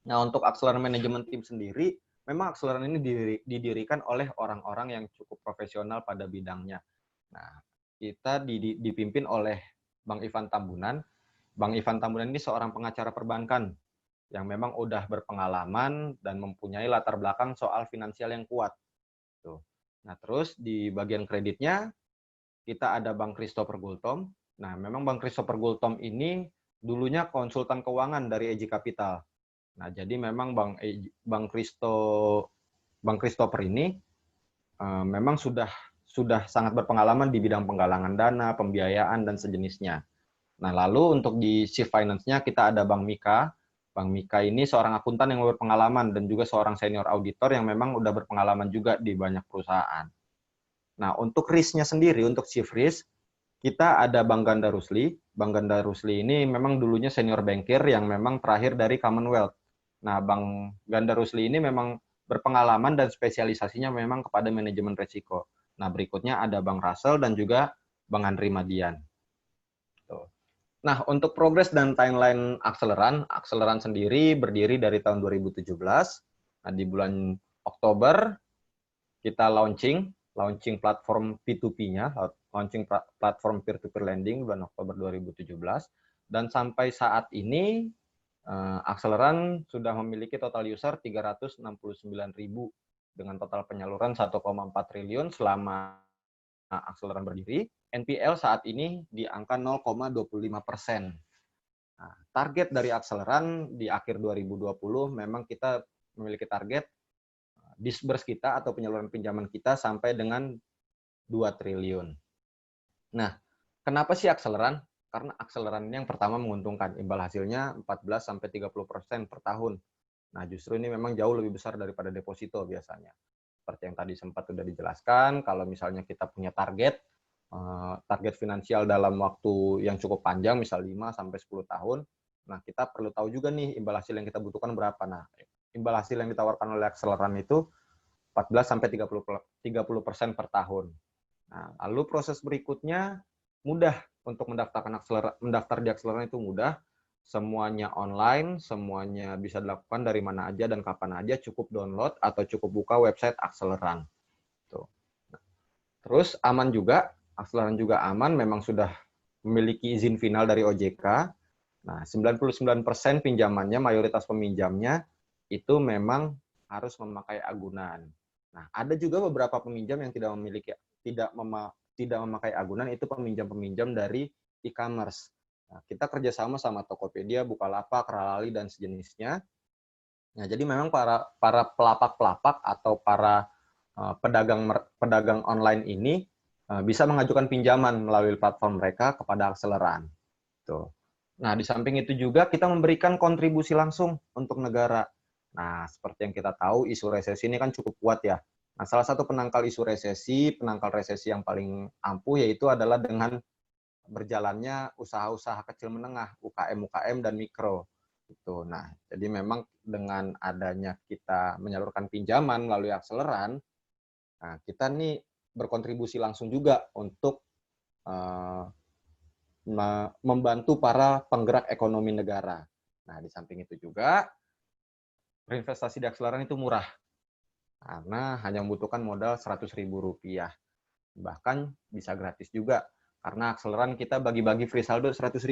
Nah, untuk Akseleran Management Team sendiri, memang Akseleran ini didirikan oleh orang-orang yang cukup profesional pada bidangnya. Nah, kita dipimpin oleh Bang Ivan Tambunan. Bang Ivan Tambunan ini seorang pengacara perbankan yang memang udah berpengalaman dan mempunyai latar belakang soal finansial yang kuat. Tuh. Nah, terus di bagian kreditnya, kita ada Bang Christopher Gultom. Nah, memang Bang Christopher Gultom ini dulunya konsultan keuangan dari EJ Capital. Nah, jadi memang Bang Christopher ini memang sudah sangat berpengalaman di bidang penggalangan dana, pembiayaan, dan sejenisnya. Nah, lalu untuk di Chief Finance-nya kita ada Bang Mika. Bang Mika ini seorang akuntan yang berpengalaman dan juga seorang senior auditor yang memang udah berpengalaman juga di banyak perusahaan. Nah, untuk risk-nya sendiri, untuk Chief Risk, kita ada Bang Ganda Rusli. Bang Ganda Rusli ini memang dulunya senior bankir yang memang terakhir dari Commonwealth. Nah, Bang Ganda Rusli ini memang berpengalaman dan spesialisasinya memang kepada manajemen risiko. Nah, berikutnya ada Bang Russell dan juga Bang Andri Madian. Nah, untuk progres dan timeline Akseleran sendiri berdiri dari tahun 2017. Nah, di bulan Oktober kita launching platform P2P-nya, launching platform peer-to-peer lending bulan Oktober 2017. Dan sampai saat ini, Akseleran sudah memiliki total user 369.000 dengan total penyaluran 1,4 triliun selama Akseleran berdiri. NPL saat ini di angka 0,25%. Nah, target dari Akseleran di akhir 2020 memang kita memiliki target disburse kita atau penyaluran pinjaman kita sampai dengan 2 triliun. Nah, kenapa sih Akseleran? Karena Akseleran ini yang pertama menguntungkan, imbal hasilnya 14-30% per tahun. Nah, justru ini memang jauh lebih besar daripada deposito biasanya. Seperti yang tadi sempat sudah dijelaskan, kalau misalnya kita punya target finansial dalam waktu yang cukup panjang, misal 5-10 tahun, nah kita perlu tahu juga nih imbal hasil yang kita butuhkan berapa. Nah, imbal hasil yang ditawarkan oleh Akseleran itu 14-30% per tahun. Nah, lalu proses berikutnya mudah untuk mendaftar di Akseleran itu mudah. Semuanya online, semuanya bisa dilakukan dari mana aja dan kapan aja, cukup download atau cukup buka website Akseleran. Tuh. Terus aman juga, Akseleran juga aman, memang sudah memiliki izin final dari OJK. Nah, 99% pinjamannya, mayoritas peminjamnya itu memang harus memakai agunan. Nah, ada juga beberapa peminjam yang tidak memakai agunan, itu peminjam-peminjam dari e-commerce. Nah, kita kerjasama sama Tokopedia, Bukalapak, Ralali, dan sejenisnya. Nah, jadi memang para pelapak-pelapak atau para pedagang online ini bisa mengajukan pinjaman melalui platform mereka kepada Akseleran. Tuh. Nah, di samping itu juga kita memberikan kontribusi langsung untuk negara. Nah, seperti yang kita tahu, isu resesi ini kan cukup kuat ya. Nah, salah satu penangkal resesi yang paling ampuh yaitu adalah dengan berjalannya usaha-usaha kecil menengah, UKM dan mikro. Gitu. Nah, jadi memang dengan adanya kita menyalurkan pinjaman melalui Akseleran, nah, kita nih berkontribusi langsung juga untuk membantu para penggerak ekonomi negara. Nah, di samping itu juga, berinvestasi di Akseleran itu murah, karena hanya membutuhkan modal Rp100.000. Bahkan bisa gratis juga, karena Akseleran kita bagi-bagi free saldo 100.000.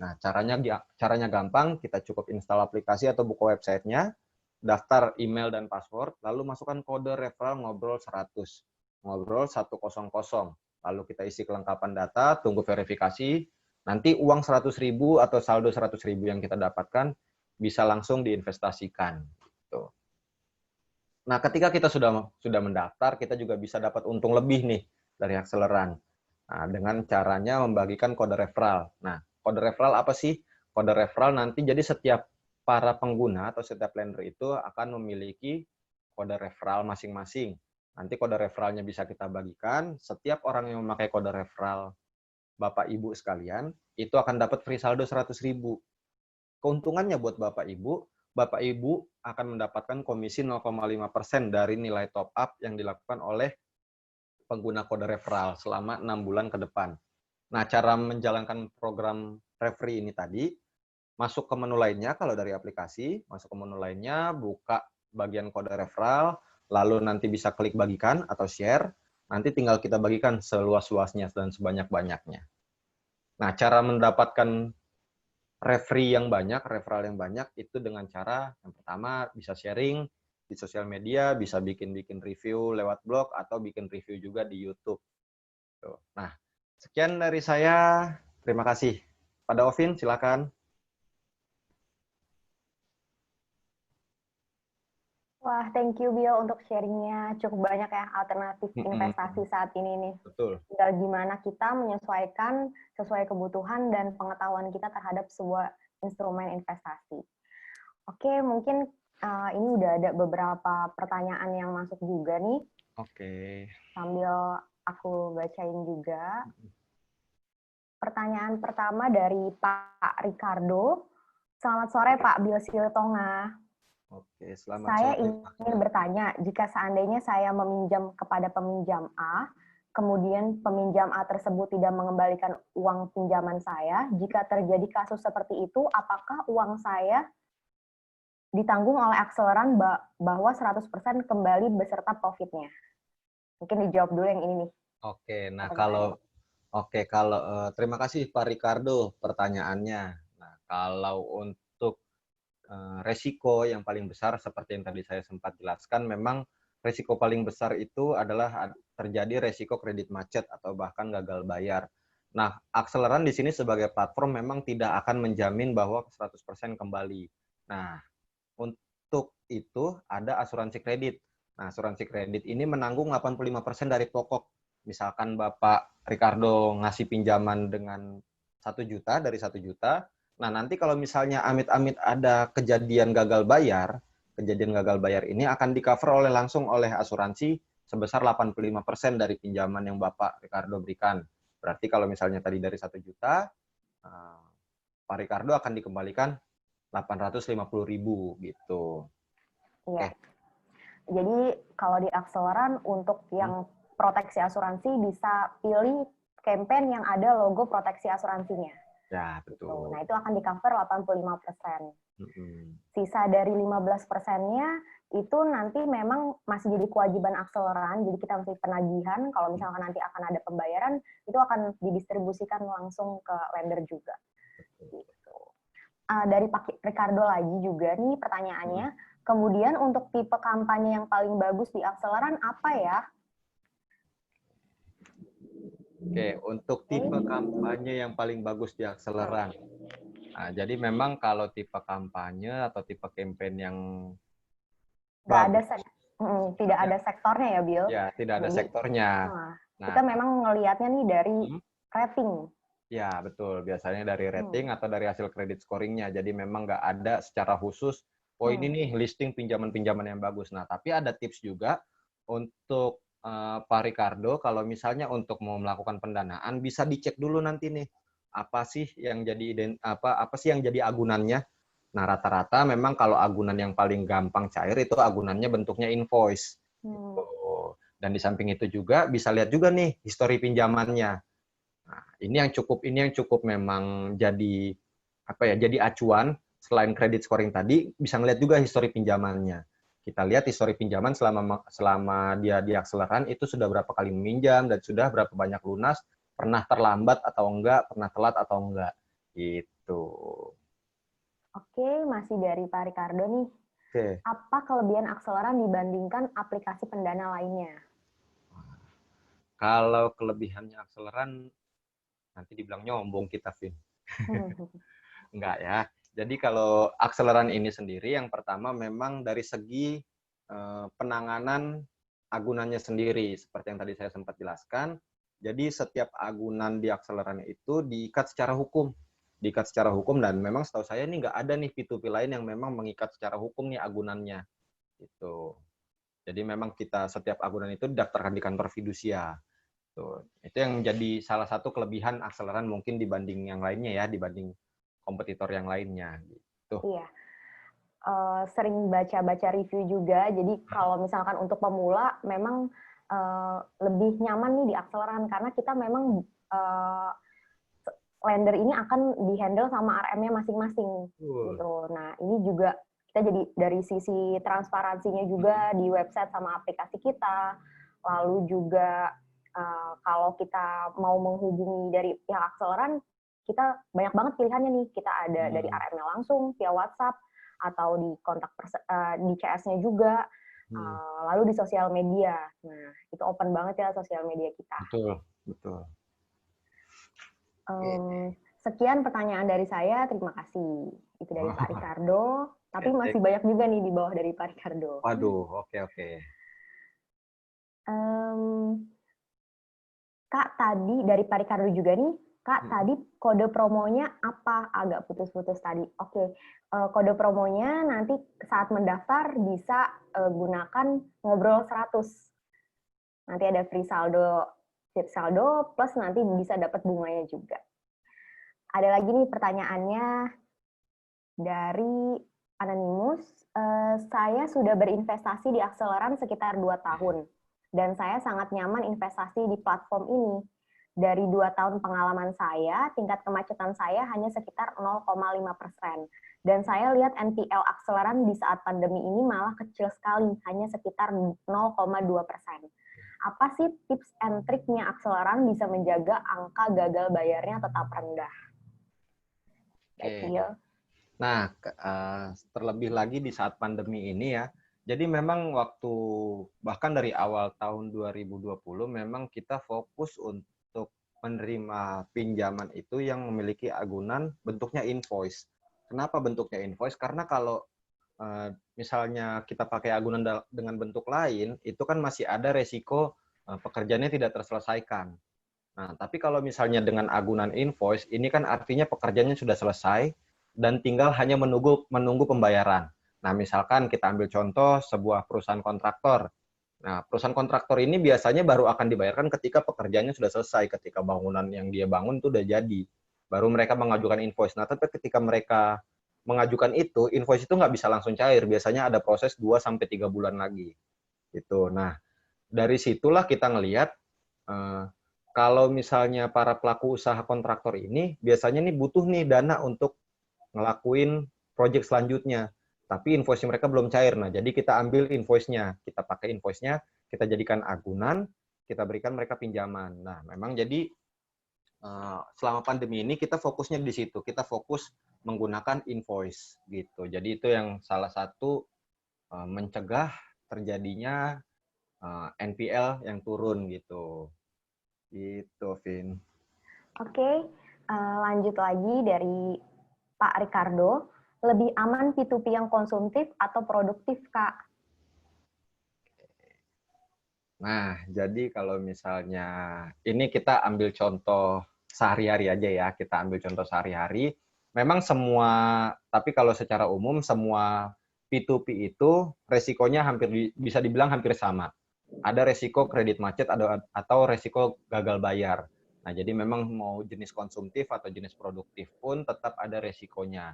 Nah, caranya gampang, kita cukup install aplikasi atau buka websitenya, daftar email dan password, lalu masukkan kode referral ngobrol 100, ngobrol 100. Lalu kita isi kelengkapan data, tunggu verifikasi, nanti uang 100.000 atau saldo 100.000 yang kita dapatkan bisa langsung diinvestasikan. Gitu. Nah, ketika kita sudah mendaftar, kita juga bisa dapat untung lebih nih dari Akseleran. Nah, dengan caranya membagikan kode referral. Nah, kode referral apa sih? Kode referral nanti jadi setiap para pengguna atau setiap lender itu akan memiliki kode referral masing-masing. Nanti kode referralnya bisa kita bagikan, setiap orang yang memakai kode referral Bapak Ibu sekalian, itu akan dapat free saldo 100.000. Keuntungannya buat Bapak Ibu akan mendapatkan komisi 0,5% dari nilai top up yang dilakukan oleh pengguna kode referral selama 6 bulan ke depan. Nah, cara menjalankan program referee ini tadi, masuk ke menu lainnya kalau dari aplikasi, masuk ke menu lainnya, buka bagian kode referral, lalu nanti bisa klik bagikan atau share, nanti tinggal kita bagikan seluas-luasnya dan sebanyak-banyaknya. Nah, cara mendapatkan referral yang banyak itu dengan cara yang pertama bisa sharing di sosial media, bisa bikin review lewat blog atau bikin review juga di YouTube. Nah, sekian dari saya. Terima kasih. Pada Ovin, silakan. Wah, thank you Bill untuk sharingnya. Cukup banyak ya alternatif investasi saat ini nih. Betul. Tinggal gimana kita menyesuaikan sesuai kebutuhan dan pengetahuan kita terhadap sebuah instrumen investasi. Oke, mungkin ini udah ada beberapa pertanyaan yang masuk juga nih. Oke. Sambil aku bacain juga. Pertanyaan pertama dari Pak Ricardo. Selamat sore Pak Bill Silitonga. Oke, selamat Saya sore. ingin bertanya, jika seandainya saya meminjam kepada peminjam A, kemudian peminjam A tersebut tidak mengembalikan uang pinjaman saya, jika terjadi kasus seperti itu, apakah uang saya ditanggung oleh akseleran bahwa 100% kembali beserta profitnya? Mungkin dijawab dulu yang ini nih. Oke, nah kalau terima kasih Pak Ricardo pertanyaannya. Nah, kalau untuk resiko yang paling besar seperti yang tadi saya sempat jelaskan, memang resiko paling besar itu adalah terjadi resiko kredit macet atau bahkan gagal bayar. Nah, akseleran di sini sebagai platform memang tidak akan menjamin bahwa 100% kembali. Nah, untuk itu ada asuransi kredit. Nah, asuransi kredit ini menanggung 85% dari pokok. Misalkan Bapak Ricardo ngasih pinjaman dengan 1 juta dari 1 juta, nah nanti kalau misalnya amit-amit ada kejadian gagal bayar ini akan di-cover langsung oleh asuransi sebesar 85% dari pinjaman yang Bapak Ricardo berikan. Berarti kalau misalnya tadi dari 1 juta, Pak Ricardo akan dikembalikan 850.000 gitu. Iya. Jadi kalau di akseleran untuk yang proteksi asuransi bisa pilih campaign yang ada logo proteksi asuransinya. Ya, betul. Nah, itu akan di-cover 85%. Sisa dari 15%-nya itu nanti memang masih jadi kewajiban akseleran, jadi kita mesti penagihan, kalau misalkan nanti akan ada pembayaran, itu akan didistribusikan langsung ke lender juga. Gitu. Dari Pak Ricardo lagi juga nih pertanyaannya, kemudian untuk tipe kampanye yang paling bagus di akseleran apa ya? Oke, untuk tipe kampanye yang paling bagus di akseleran. Nah, jadi memang kalau tipe kampanye atau tipe campaign yang tidak ada sektornya ya, Bill? Ya, tidak ada sektornya. Nah, kita memang ngelihatnya nih dari rating. Ya, betul. Biasanya dari rating atau dari hasil kredit scoringnya. Jadi memang nggak ada secara khusus, oh ini nih listing pinjaman-pinjaman yang bagus. Nah, tapi ada tips juga untuk Pak Ricardo, kalau misalnya untuk mau melakukan pendanaan, bisa dicek dulu nanti nih, apa sih yang jadi agunannya. Nah, rata-rata memang kalau agunan yang paling gampang cair itu agunannya bentuknya invoice. Gitu. Dan di samping itu juga bisa lihat juga nih histori pinjamannya. Nah, ini yang cukup memang jadi jadi acuan. Selain kredit scoring tadi, bisa ngeliat juga histori pinjamannya. Kita lihat histori pinjaman selama dia di akseleran itu sudah berapa kali meminjam dan sudah berapa banyak lunas, pernah terlambat atau enggak, pernah telat atau enggak. Gitu. Oke, masih dari Pak Ricardo nih. Oke. Apa kelebihan akseleran dibandingkan aplikasi pendana lainnya? Kalau kelebihannya akseleran, nanti dibilang nyombong kita, Vin. Enggak ya. Jadi kalau akseleran ini sendiri, yang pertama memang dari segi penanganan agunannya sendiri. Seperti yang tadi saya sempat jelaskan, jadi setiap agunan di akseleran itu diikat secara hukum. diikat secara hukum, dan memang setahu saya nih nggak ada nih P2P lain yang memang mengikat secara hukum nih agunannya. Gitu. Jadi memang kita setiap agunan itu didaftarkan di kantor fidusia. Tuh. Itu yang menjadi salah satu kelebihan Akseleran mungkin dibanding yang lainnya ya, dibanding kompetitor yang lainnya. Gitu. Iya. Sering baca-baca review juga, jadi kalau misalkan untuk pemula memang lebih nyaman nih di Akseleran karena kita memang lender ini akan dihandle sama RM-nya masing-masing gitu. Nah, ini juga kita jadi dari sisi transparansinya juga di website sama aplikasi kita. Lalu juga kalau kita mau menghubungi dari pihak Akseleran, kita banyak banget pilihannya nih. Kita ada dari RM-nya langsung via WhatsApp atau di kontak di CS-nya juga. Lalu di sosial media. Nah, itu open banget ya sosial media kita. Betul, betul. Sekian pertanyaan dari saya, terima kasih. Itu dari Pak Ricardo, tapi masih banyak juga nih di bawah dari Pak Ricardo. Waduh, oke. Kak, tadi dari Pak Ricardo juga nih, Kak, tadi kode promonya apa? Agak putus-putus tadi. Oke, kode promonya nanti saat mendaftar bisa gunakan ngobrol 100. Nanti ada free saldo plus nanti bisa dapat bunganya juga. Ada lagi nih pertanyaannya dari Anonymous. Saya sudah berinvestasi di Akseleran sekitar 2 tahun, dan saya sangat nyaman investasi di platform ini. Dari 2 tahun pengalaman saya, tingkat kemacetan saya hanya sekitar 0,5%. Dan saya lihat NPL Akseleran di saat pandemi ini malah kecil sekali, hanya sekitar 0,2%. Apa sih tips and triknya Akseleran bisa menjaga angka gagal bayarnya tetap rendah? Nah, terlebih lagi di saat pandemi ini ya, jadi memang bahkan dari awal tahun 2020 memang kita fokus untuk menerima pinjaman itu yang memiliki agunan bentuknya invoice. Kenapa bentuknya invoice? Karena kalau misalnya kita pakai agunan dengan bentuk lain, itu kan masih ada resiko pekerjaannya tidak terselesaikan. Nah, tapi kalau misalnya dengan agunan invoice, ini kan artinya pekerjaannya sudah selesai, dan tinggal hanya menunggu pembayaran. Nah, misalkan kita ambil contoh sebuah perusahaan kontraktor. Nah, perusahaan kontraktor ini biasanya baru akan dibayarkan ketika pekerjaannya sudah selesai, ketika bangunan yang dia bangun itu udah jadi. Baru mereka mengajukan invoice. Nah, tapi ketika mereka mengajukan itu, invoice itu nggak bisa langsung cair. Biasanya ada proses 2-3 bulan lagi. Gitu. Nah, dari situlah kita ngelihat kalau misalnya para pelaku usaha kontraktor ini biasanya nih butuh nih dana untuk ngelakuin project selanjutnya, tapi invoice mereka belum cair. Nah, jadi kita ambil invoice-nya, kita pakai invoice-nya, kita jadikan agunan, kita berikan mereka pinjaman. Nah, memang jadi selama pandemi ini kita fokusnya di situ, kita fokus menggunakan invoice gitu. Jadi itu yang salah satu mencegah terjadinya NPL yang turun gitu. Gitu, Vin. Oke, lanjut lagi dari Pak Ricardo, lebih aman P2P yang konsumtif atau produktif, Kak? Nah, jadi kalau misalnya ini kita ambil contoh sehari-hari aja ya, kita ambil contoh sehari-hari. Memang semua, tapi kalau secara umum semua P2P itu resikonya bisa dibilang hampir sama. Ada resiko kredit macet atau resiko gagal bayar. Nah, jadi memang mau jenis konsumtif atau jenis produktif pun tetap ada resikonya.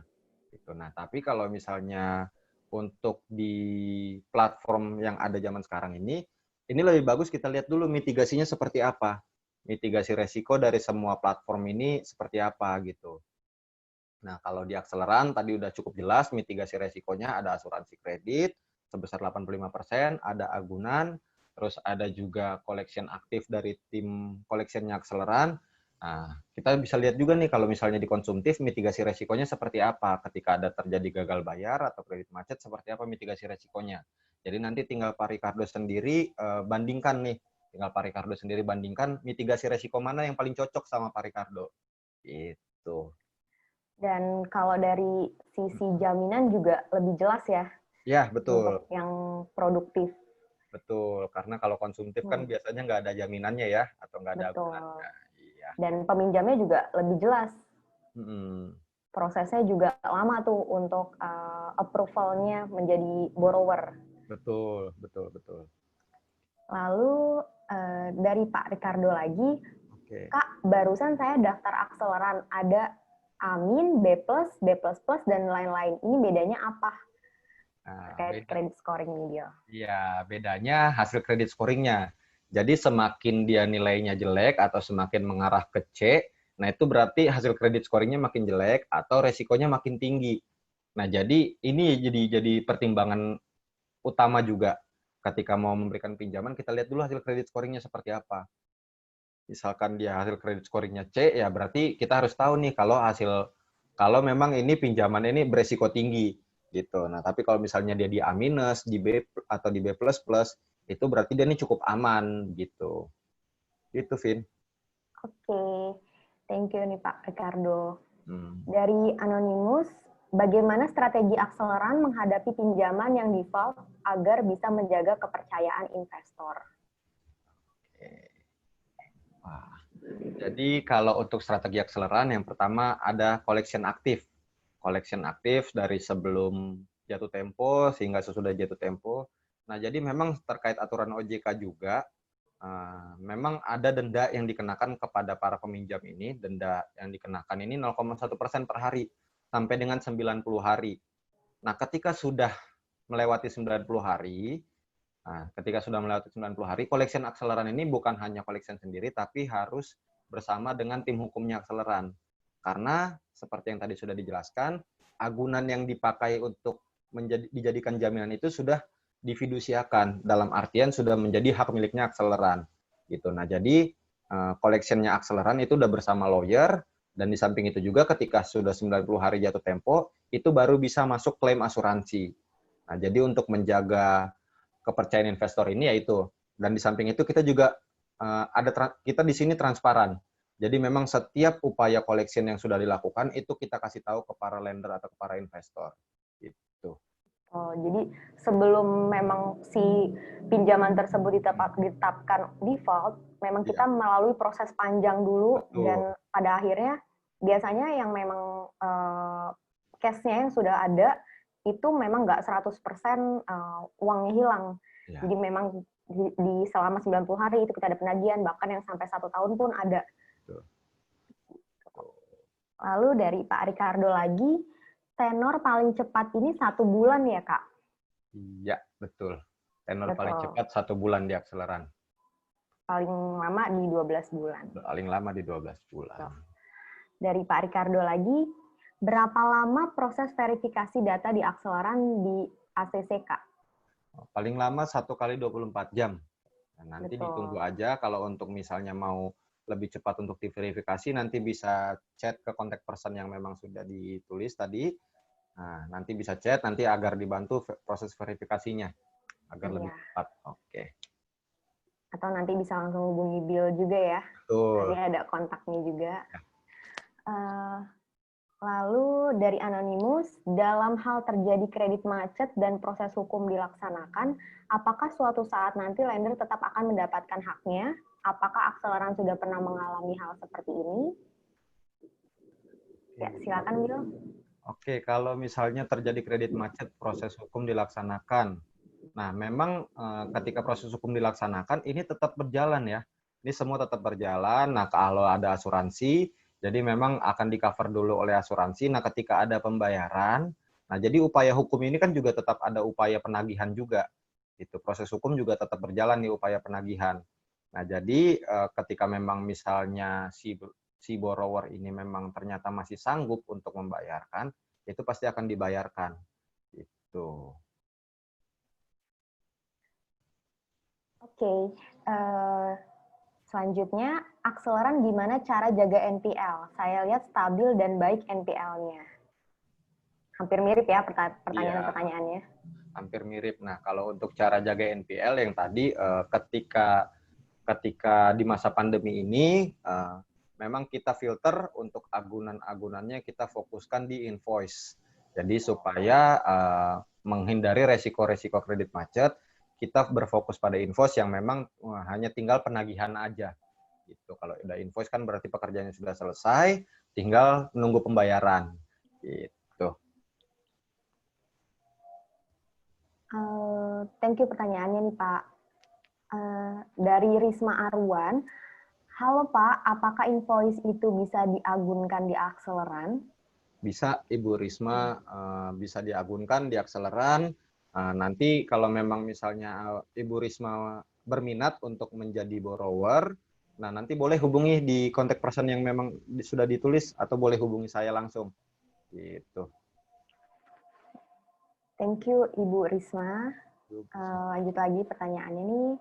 Gitu. Nah, tapi kalau misalnya untuk di platform yang ada zaman sekarang ini lebih bagus kita lihat dulu mitigasinya seperti apa. Mitigasi resiko dari semua platform ini seperti apa gitu. Nah, kalau di Akseleran tadi udah cukup jelas mitigasi resikonya, ada asuransi kredit sebesar 85%, ada agunan, terus ada juga collection aktif dari tim collectionnya Akseleran. Nah, kita bisa lihat juga nih kalau misalnya di konsumtif mitigasi resikonya seperti apa ketika ada terjadi gagal bayar atau kredit macet, seperti apa mitigasi resikonya. Jadi nanti tinggal Pak Ricardo sendiri bandingkan nih, tinggal Pak Ricardo sendiri bandingkan mitigasi resiko mana yang paling cocok sama Pak Ricardo. Gitu. Dan kalau dari sisi jaminan juga lebih jelas ya. Ya, betul. Untuk yang produktif. Betul, karena kalau konsumtif kan biasanya nggak ada jaminannya ya, atau nggak ada betul. agunannya. Iya. Dan peminjamnya juga lebih jelas. prosesnya juga lama tuh untuk approval-nya menjadi borrower. Betul, betul, betul. Lalu dari Pak Ricardo lagi, Oke. Kak, barusan saya daftar akseleran, ada Amin, B+, B++, dan lain-lain. Ini bedanya apa Nah, terkait beda. credit scoring ini dia? Iya, bedanya hasil kredit scoringnya. Jadi semakin dia nilainya jelek atau semakin mengarah ke C, nah itu berarti hasil kredit scoringnya makin jelek atau resikonya makin tinggi. Nah, jadi ini jadi pertimbangan utama juga ketika mau memberikan pinjaman, kita lihat dulu hasil kredit scoringnya seperti apa. Misalkan dia hasil kredit scoringnya C, ya berarti kita harus tahu nih kalau memang ini pinjaman ini beresiko tinggi gitu. Nah, tapi kalau misalnya dia di A minus, di B atau di B plus plus, itu berarti dia ini cukup aman gitu. Itu, Vin. Oke, thank you nih Pak Ricardo. Hmm. Dari Anonymous, bagaimana strategi akseleran menghadapi pinjaman yang default agar bisa menjaga kepercayaan investor? Wah. Jadi kalau untuk strategi akseleran, yang pertama ada collection aktif. Collection aktif dari sebelum jatuh tempo sehingga sesudah jatuh tempo. Nah, jadi memang terkait aturan OJK juga, memang ada denda yang dikenakan kepada para peminjam ini. Denda yang dikenakan ini 0,1% per hari sampai dengan 90 hari. Nah, ketika sudah melewati 90 hari, ketika sudah melewati 90 hari, collection akseleran ini bukan hanya collection sendiri, tapi harus bersama dengan tim hukumnya akseleran. Karena seperti yang tadi sudah dijelaskan, agunan yang dipakai untuk dijadikan jaminan itu sudah difidusiakan, dalam artian sudah menjadi hak miliknya akseleran. Gitu. Nah, jadi collection-nya akseleran itu udah bersama lawyer, dan di samping itu juga ketika sudah 90 hari jatuh tempo, itu baru bisa masuk klaim asuransi. Nah, jadi untuk menjaga kepercayaan investor ini yaitu, dan di samping itu kita juga kita di sini transparan. Jadi memang setiap upaya collection yang sudah dilakukan itu kita kasih tahu ke para lender atau ke para investor. Gitu. Oh, jadi sebelum memang si pinjaman tersebut ditetapkan default, memang kita Ya, melalui proses panjang dulu betul. dan pada akhirnya biasanya yang memang case-nya yang sudah ada itu memang nggak 100% uangnya hilang. Ya. Jadi memang di selama 90 hari itu kita ada penagihan, bahkan yang sampai 1 tahun pun ada. Betul. Lalu dari Pak Ricardo lagi, tenor paling cepat ini 1 bulan ya, Kak? Iya, betul. Tenor paling Betul. cepat 1 bulan di akseleran. Paling lama di 12 bulan. Paling lama di 12 bulan. Dari Pak Ricardo lagi, berapa lama proses verifikasi data di akseleran di ACCK? Paling lama 1 kali 24 jam. Nah, nanti Betul. ditunggu aja kalau untuk misalnya mau lebih cepat untuk diverifikasi, nanti bisa chat ke kontak person yang memang sudah ditulis tadi. Nah, nanti bisa chat, nanti agar dibantu proses verifikasinya, agar lebih cepat. Oke. Atau nanti bisa langsung hubungi Bill juga ya. Betul. Nanti ada kontaknya juga. Ya. Lalu dari Anonymous, dalam hal terjadi kredit macet dan proses hukum dilaksanakan, apakah suatu saat nanti lender tetap akan mendapatkan haknya? Apakah akseleran sudah pernah mengalami hal seperti ini? Ya, silakan Bill. Oke, kalau misalnya terjadi kredit macet, proses hukum dilaksanakan. Nah, memang ketika proses hukum dilaksanakan, ini tetap berjalan ya. Ini semua tetap berjalan. Nah, kalau ada asuransi, jadi memang akan di-cover dulu oleh asuransi. Nah, ketika ada pembayaran, nah jadi upaya hukum ini kan juga tetap ada upaya penagihan juga. Itu proses hukum juga tetap berjalan di upaya penagihan. Nah, jadi ketika memang misalnya si borrower ini memang ternyata masih sanggup untuk membayarkan, itu pasti akan dibayarkan. Gitu. Oke, selanjutnya akseleran gimana cara jaga NPL? Saya lihat stabil dan baik NPL-nya. Hampir mirip ya pertanyaan-pertanyaannya. Hampir mirip. Nah, kalau untuk cara jaga NPL yang tadi ketika di masa pandemi ini memang kita filter untuk agunan-agunannya, kita fokuskan di invoice. Jadi supaya menghindari resiko-resiko kredit macet, kita berfokus pada invoice yang memang hanya tinggal penagihan aja. Gitu. Kalau udah invoice kan berarti pekerjaannya sudah selesai, tinggal menunggu pembayaran. Gitu. Thank you pertanyaannya nih Pak. Dari Risma Arwan, halo Pak, apakah invoice itu bisa diagunkan di Akseleran? Bisa Ibu Risma, bisa diagunkan di Akseleran. Nanti kalau memang misalnya Ibu Risma berminat untuk menjadi borrower, nah nanti boleh hubungi di kontak person yang memang sudah ditulis atau boleh hubungi saya langsung. Gitu. Thank you Ibu Risma. Lanjut lagi pertanyaannya nih.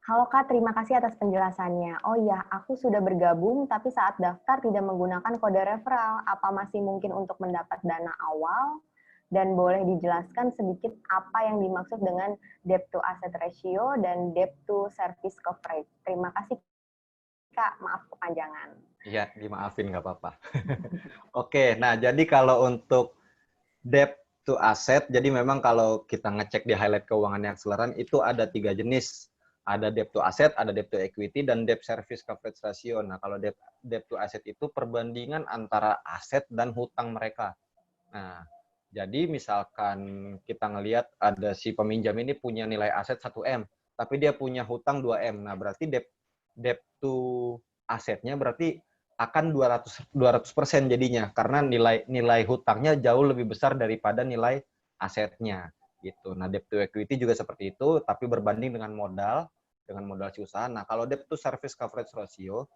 Halo Kak, terima kasih atas penjelasannya. Oh iya, aku sudah bergabung, tapi saat daftar tidak menggunakan kode referral. Apa masih mungkin untuk mendapat dana awal? Dan boleh dijelaskan sedikit apa yang dimaksud dengan debt to asset ratio dan debt to service coverage. Terima kasih Kak, maaf kepanjangan. Iya, dimaafin nggak apa-apa. Oke, nah jadi kalau untuk debt to asset, jadi memang kalau kita ngecek di highlight keuangannya Akseleran, itu ada 3 jenis. Ada debt to asset, ada debt to equity, dan debt service coverage ratio. Nah, kalau debt to asset itu perbandingan antara aset dan hutang mereka. Nah, jadi misalkan kita ngelihat ada si peminjam ini punya nilai aset 1M, tapi dia punya hutang 2M. Nah, berarti debt to asetnya berarti akan 200% jadinya karena nilai hutangnya jauh lebih besar daripada nilai asetnya gitu. Nah, debt to equity juga seperti itu tapi berbanding dengan modal si usaha. Nah, kalau debt to service coverage ratio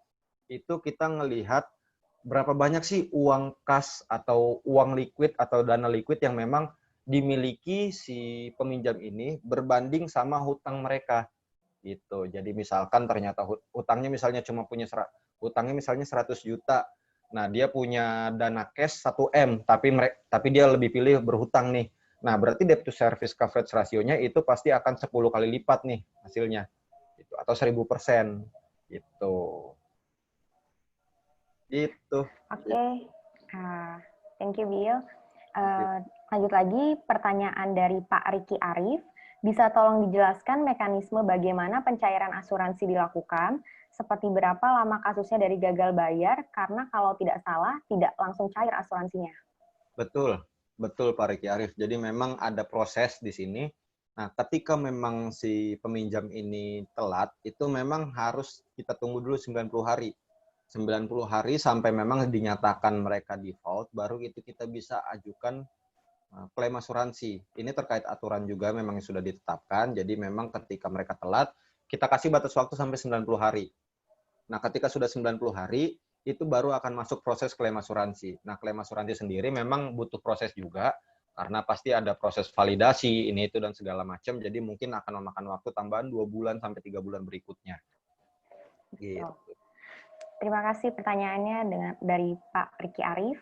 itu kita ngelihat berapa banyak sih uang kas atau uang liquid atau dana liquid yang memang dimiliki si peminjam ini berbanding sama hutang mereka gitu. Jadi misalkan ternyata hutangnya misalnya cuma punya hutangnya misalnya 100 juta. Nah, dia punya dana cash 1M tapi dia lebih pilih berhutang nih. Nah, berarti debt to service coverage rasionya itu pasti akan 10 kali lipat nih hasilnya. Gitu, atau 1000% gitu. Gitu. Oke, thank you Bill. Lanjut lagi pertanyaan dari Pak Riki Arif. Bisa tolong dijelaskan mekanisme bagaimana pencairan asuransi dilakukan, seperti berapa lama kasusnya dari gagal bayar, karena kalau tidak salah tidak langsung cair asuransinya. Betul, betul Pak Riki Arif. Jadi memang ada proses di sini. Nah, ketika memang si peminjam ini telat, itu memang harus kita tunggu dulu 90 hari. 90 hari sampai memang dinyatakan mereka default, baru itu kita bisa ajukan klaim asuransi. Ini terkait aturan juga memang sudah ditetapkan, jadi memang ketika mereka telat, kita kasih batas waktu sampai 90 hari. Nah, ketika sudah 90 hari, itu baru akan masuk proses klaim asuransi. Nah, klaim asuransi sendiri memang butuh proses juga, karena pasti ada proses validasi, ini itu dan segala macam, jadi mungkin akan memakan waktu tambahan 2 bulan sampai 3 bulan berikutnya. Gitu. Terima kasih pertanyaannya dari Pak Riki Arif.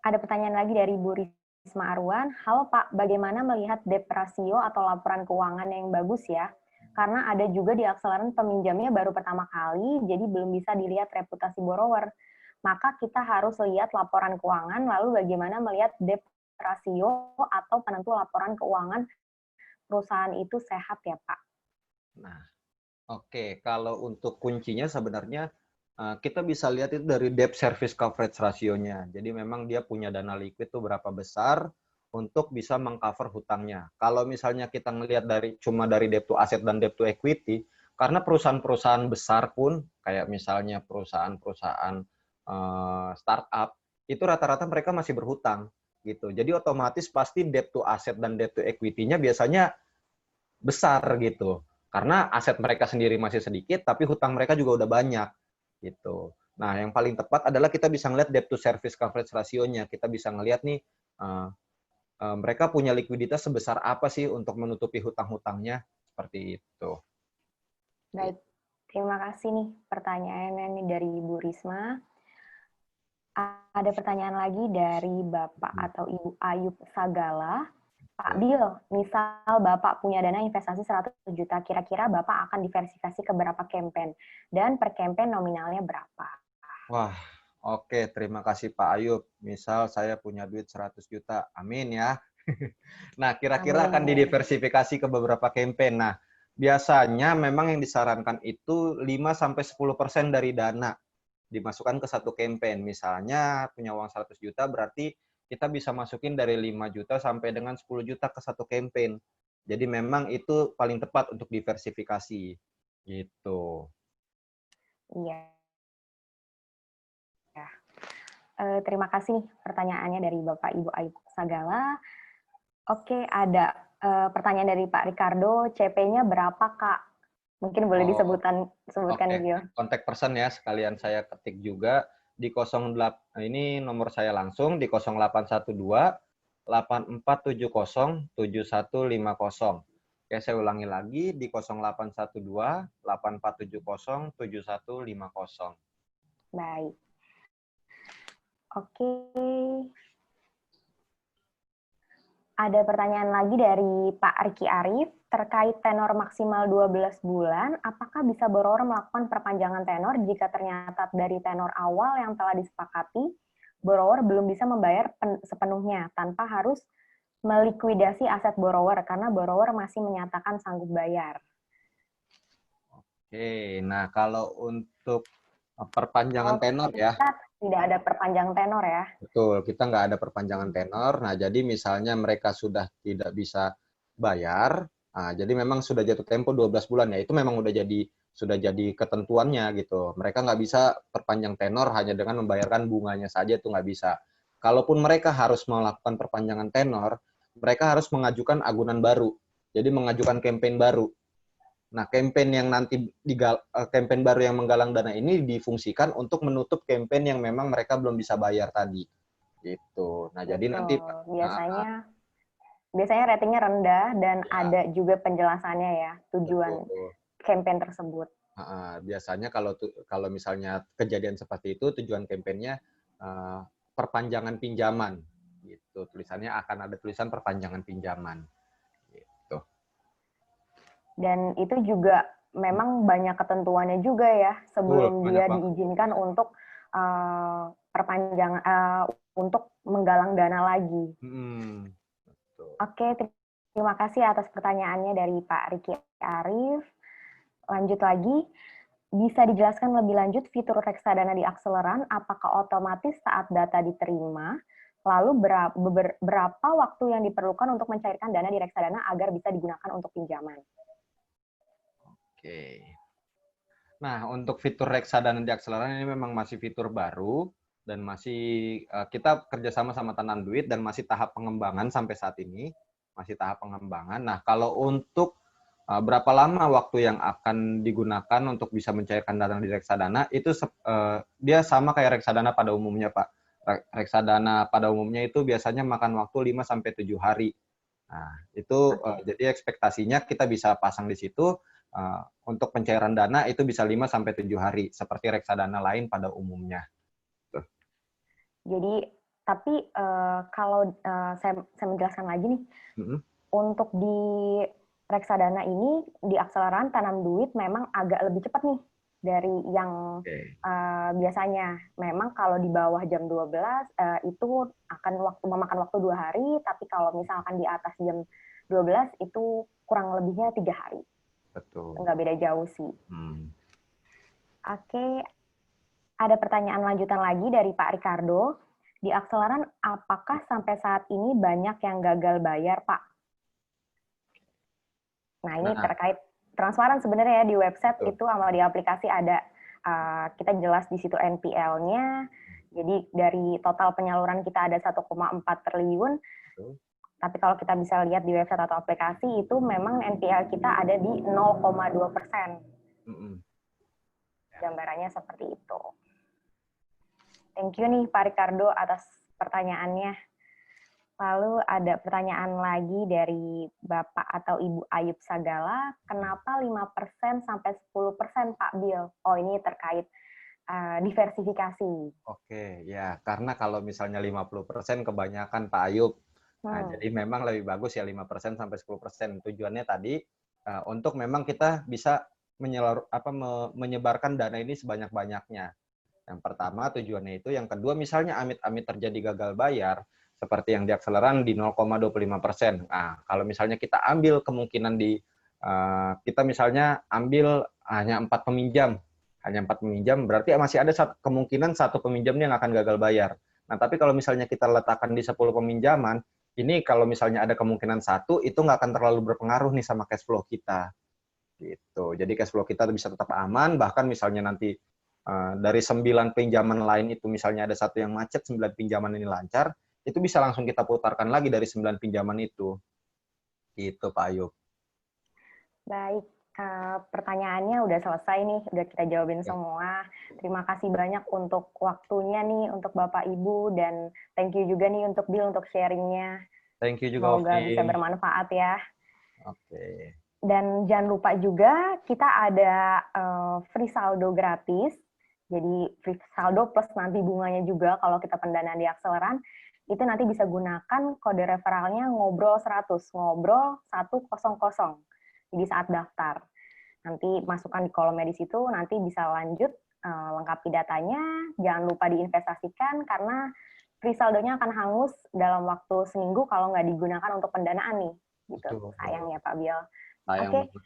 Ada pertanyaan lagi dari Bu Risma Arwan. Halo Pak, bagaimana melihat debt ratio atau laporan keuangan yang bagus ya? Karena ada juga di Akseleran peminjamnya baru pertama kali, jadi belum bisa dilihat reputasi borrower. Maka kita harus lihat laporan keuangan, lalu bagaimana melihat debt ratio atau penentu laporan keuangan perusahaan itu sehat ya Pak? Nah, oke. Kalau untuk kuncinya sebenarnya kita bisa lihat itu dari debt service coverage rasionya. Jadi memang dia punya dana liquid itu berapa besar untuk bisa mengcover hutangnya. Kalau misalnya kita ngelihat cuma dari debt to asset dan debt to equity, karena perusahaan-perusahaan besar pun kayak misalnya perusahaan-perusahaan startup itu rata-rata mereka masih berhutang gitu. Jadi otomatis pasti debt to asset dan debt to equity-nya biasanya besar gitu. Karena aset mereka sendiri masih sedikit, tapi hutang mereka juga udah banyak gitu. Nah, yang paling tepat adalah kita bisa ngelihat debt to service coverage rasionya. Kita bisa ngelihat nih mereka punya likuiditas sebesar apa sih untuk menutupi hutang-hutangnya seperti itu. Baik, terima kasih nih pertanyaannya dari Ibu Risma. Ada pertanyaan lagi dari Bapak atau Ibu Ayub Sagala. Pak Bill, misal Bapak punya dana investasi 100 juta, kira-kira Bapak akan diversifikasi ke berapa campaign? Dan per campaign nominalnya berapa? Wah, oke. Terima kasih Pak Ayub. Misal saya punya duit 100 juta. Amin ya. Nah, kira-kira akan didiversifikasi ke beberapa campaign. Nah, biasanya memang yang disarankan itu 5-10% dari dana. dimasukkan ke satu campaign. Misalnya punya uang 100 juta berarti kita bisa masukin dari 5 juta sampai dengan 10 juta ke satu campaign. Jadi memang itu paling tepat untuk diversifikasi. Gitu. Iya. Terima kasih nih pertanyaannya dari Bapak Ibu Ayub Sagala. Oke, ada pertanyaan dari Pak Ricardo, CP-nya berapa, Kak? Mungkin boleh disebutkan Oke, Gil. kontak person ya, sekalian saya ketik juga di 08, ini nomor saya langsung di 0812 8470 7150. Oke, saya ulangi lagi di 0812 8470 7150. Baik. Oke. Ada pertanyaan lagi dari Pak Riki Arif terkait tenor maksimal 12 bulan, apakah bisa borrower melakukan perpanjangan tenor jika ternyata dari tenor awal yang telah disepakati, borrower belum bisa membayar sepenuhnya tanpa harus melikuidasi aset borrower karena borrower masih menyatakan sanggup bayar. Oke, nah kalau untuk perpanjangan tenor ya, tidak ada perpanjangan tenor ya. betul, kita nggak ada perpanjangan tenor. Nah, jadi misalnya mereka sudah tidak bisa bayar, nah, jadi memang sudah jatuh tempo 12 bulan ya, itu memang sudah jadi ketentuannya gitu. Mereka nggak bisa perpanjang tenor hanya dengan membayarkan bunganya saja, itu nggak bisa. Kalaupun mereka harus melakukan perpanjangan tenor, mereka harus mengajukan agunan baru. Jadi mengajukan campaign baru. Nah, campaign yang nanti campaign baru yang menggalang dana ini difungsikan untuk menutup campaign yang memang mereka belum bisa bayar tadi. Gitu. Nah, jadi nanti biasanya ratingnya rendah dan ya, ada juga penjelasannya ya tujuan betul. campaign tersebut. Biasanya kalau misalnya kejadian seperti itu tujuan kampanyenya perpanjangan pinjaman gitu. Tulisannya akan ada tulisan perpanjangan pinjaman gitu. Dan itu juga memang banyak ketentuannya juga ya sebelum dia diizinkan untuk perpanjangan untuk menggalang dana lagi. Oke, terima kasih atas pertanyaannya dari Pak Riki Arif. Lanjut lagi, bisa dijelaskan lebih lanjut fitur reksadana di akseleran, apakah otomatis saat data diterima, lalu berapa waktu yang diperlukan untuk mencairkan dana di reksadana agar bisa digunakan untuk pinjaman? Oke. Nah, untuk fitur reksadana di akseleran ini memang masih fitur baru dan masih kita kerjasama sama Tanan Duit dan masih tahap pengembangan sampai saat ini, masih tahap pengembangan. Nah, kalau untuk berapa lama waktu yang akan digunakan untuk bisa mencairkan dana di reksadana, itu dia sama kayak reksadana pada umumnya, Pak. Reksadana pada umumnya itu biasanya makan waktu 5-7 hari. Nah, itu jadi ekspektasinya kita bisa pasang di situ, untuk pencairan dana itu bisa 5-7 hari, seperti reksadana lain pada umumnya. Tuh. Jadi, tapi kalau saya menjelaskan lagi nih, untuk di reksadana ini, di akseleran Tanam Duit memang agak lebih cepat nih dari yang biasanya. Memang kalau di bawah jam 12 itu akan memakan waktu 2 hari, tapi kalau misalkan di atas jam 12 itu kurang lebihnya 3 hari. Betul. Nggak beda jauh sih. Oke, ada pertanyaan lanjutan lagi dari Pak Ricardo. Di akseleran, apakah sampai saat ini banyak yang gagal bayar, Pak? Nah, ini terkait transparan sebenarnya ya di website itu sama di aplikasi ada kita jelas di situ NPL-nya. Jadi dari total penyaluran kita ada 1,4 triliun. Tapi kalau kita bisa lihat di website atau aplikasi itu memang NPL kita ada di 0,2%. Gambarannya seperti itu. Thank you nih Pak Ricardo atas pertanyaannya. Lalu ada pertanyaan lagi dari Bapak atau Ibu Ayub Sagala, kenapa 5% sampai 10% Pak Bill? Oh, ini terkait diversifikasi. Oke, ya karena kalau misalnya 50% kebanyakan Pak Ayub. Nah, jadi memang lebih bagus ya 5% sampai 10%. Tujuannya tadi untuk memang kita bisa menyebarkan dana ini sebanyak-banyaknya. Yang pertama tujuannya itu, yang kedua misalnya amit-amit terjadi gagal bayar, seperti yang di akseleran di 0,25%. Nah, kalau misalnya kita ambil kemungkinan kita misalnya ambil hanya 4 peminjam, hanya 4 peminjam, berarti masih ada kemungkinan satu peminjamnya yang akan gagal bayar. Nah, tapi kalau misalnya kita letakkan di 10 peminjaman, ini kalau misalnya ada kemungkinan satu, itu nggak akan terlalu berpengaruh nih sama cash flow kita. Gitu. Jadi cash flow kita bisa tetap aman, bahkan misalnya nanti dari 9 pinjaman lain itu misalnya ada satu yang macet, 9 pinjaman ini lancar, itu bisa langsung kita putarkan lagi dari 9 pinjaman itu. Gitu, Pak Ayub. Baik, pertanyaannya udah selesai nih, udah kita jawabin Ya. semua. Terima kasih banyak untuk waktunya nih, untuk Bapak Ibu, dan thank you juga nih untuk Bill untuk sharingnya. Thank you juga, Semoga bisa Ovi. bermanfaat ya. Oke. Dan jangan lupa juga kita ada free saldo gratis. Jadi free saldo plus nanti bunganya juga kalau kita pendanaan di Akseleran. Itu nanti bisa gunakan kode referralnya ngobrol 100, ngobrol 100. Jadi saat daftar. Nanti masukkan di kolomnya di situ, nanti bisa lanjut lengkapi datanya. Jangan lupa diinvestasikan karena free saldonya akan hangus dalam waktu seminggu kalau nggak digunakan untuk pendanaan nih. Gitu. Betul. Sayang ya Pak Biel. Sayang Oke, banget.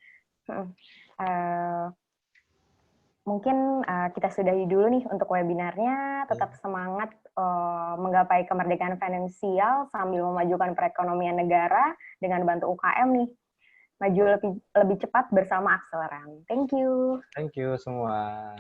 mungkin kita sudahi dulu nih untuk webinarnya. Tetap semangat menggapai kemerdekaan finansial sambil memajukan perekonomian negara dengan bantu UKM nih. Maju lebih cepat bersama Akseleran. Thank you. Thank you semua.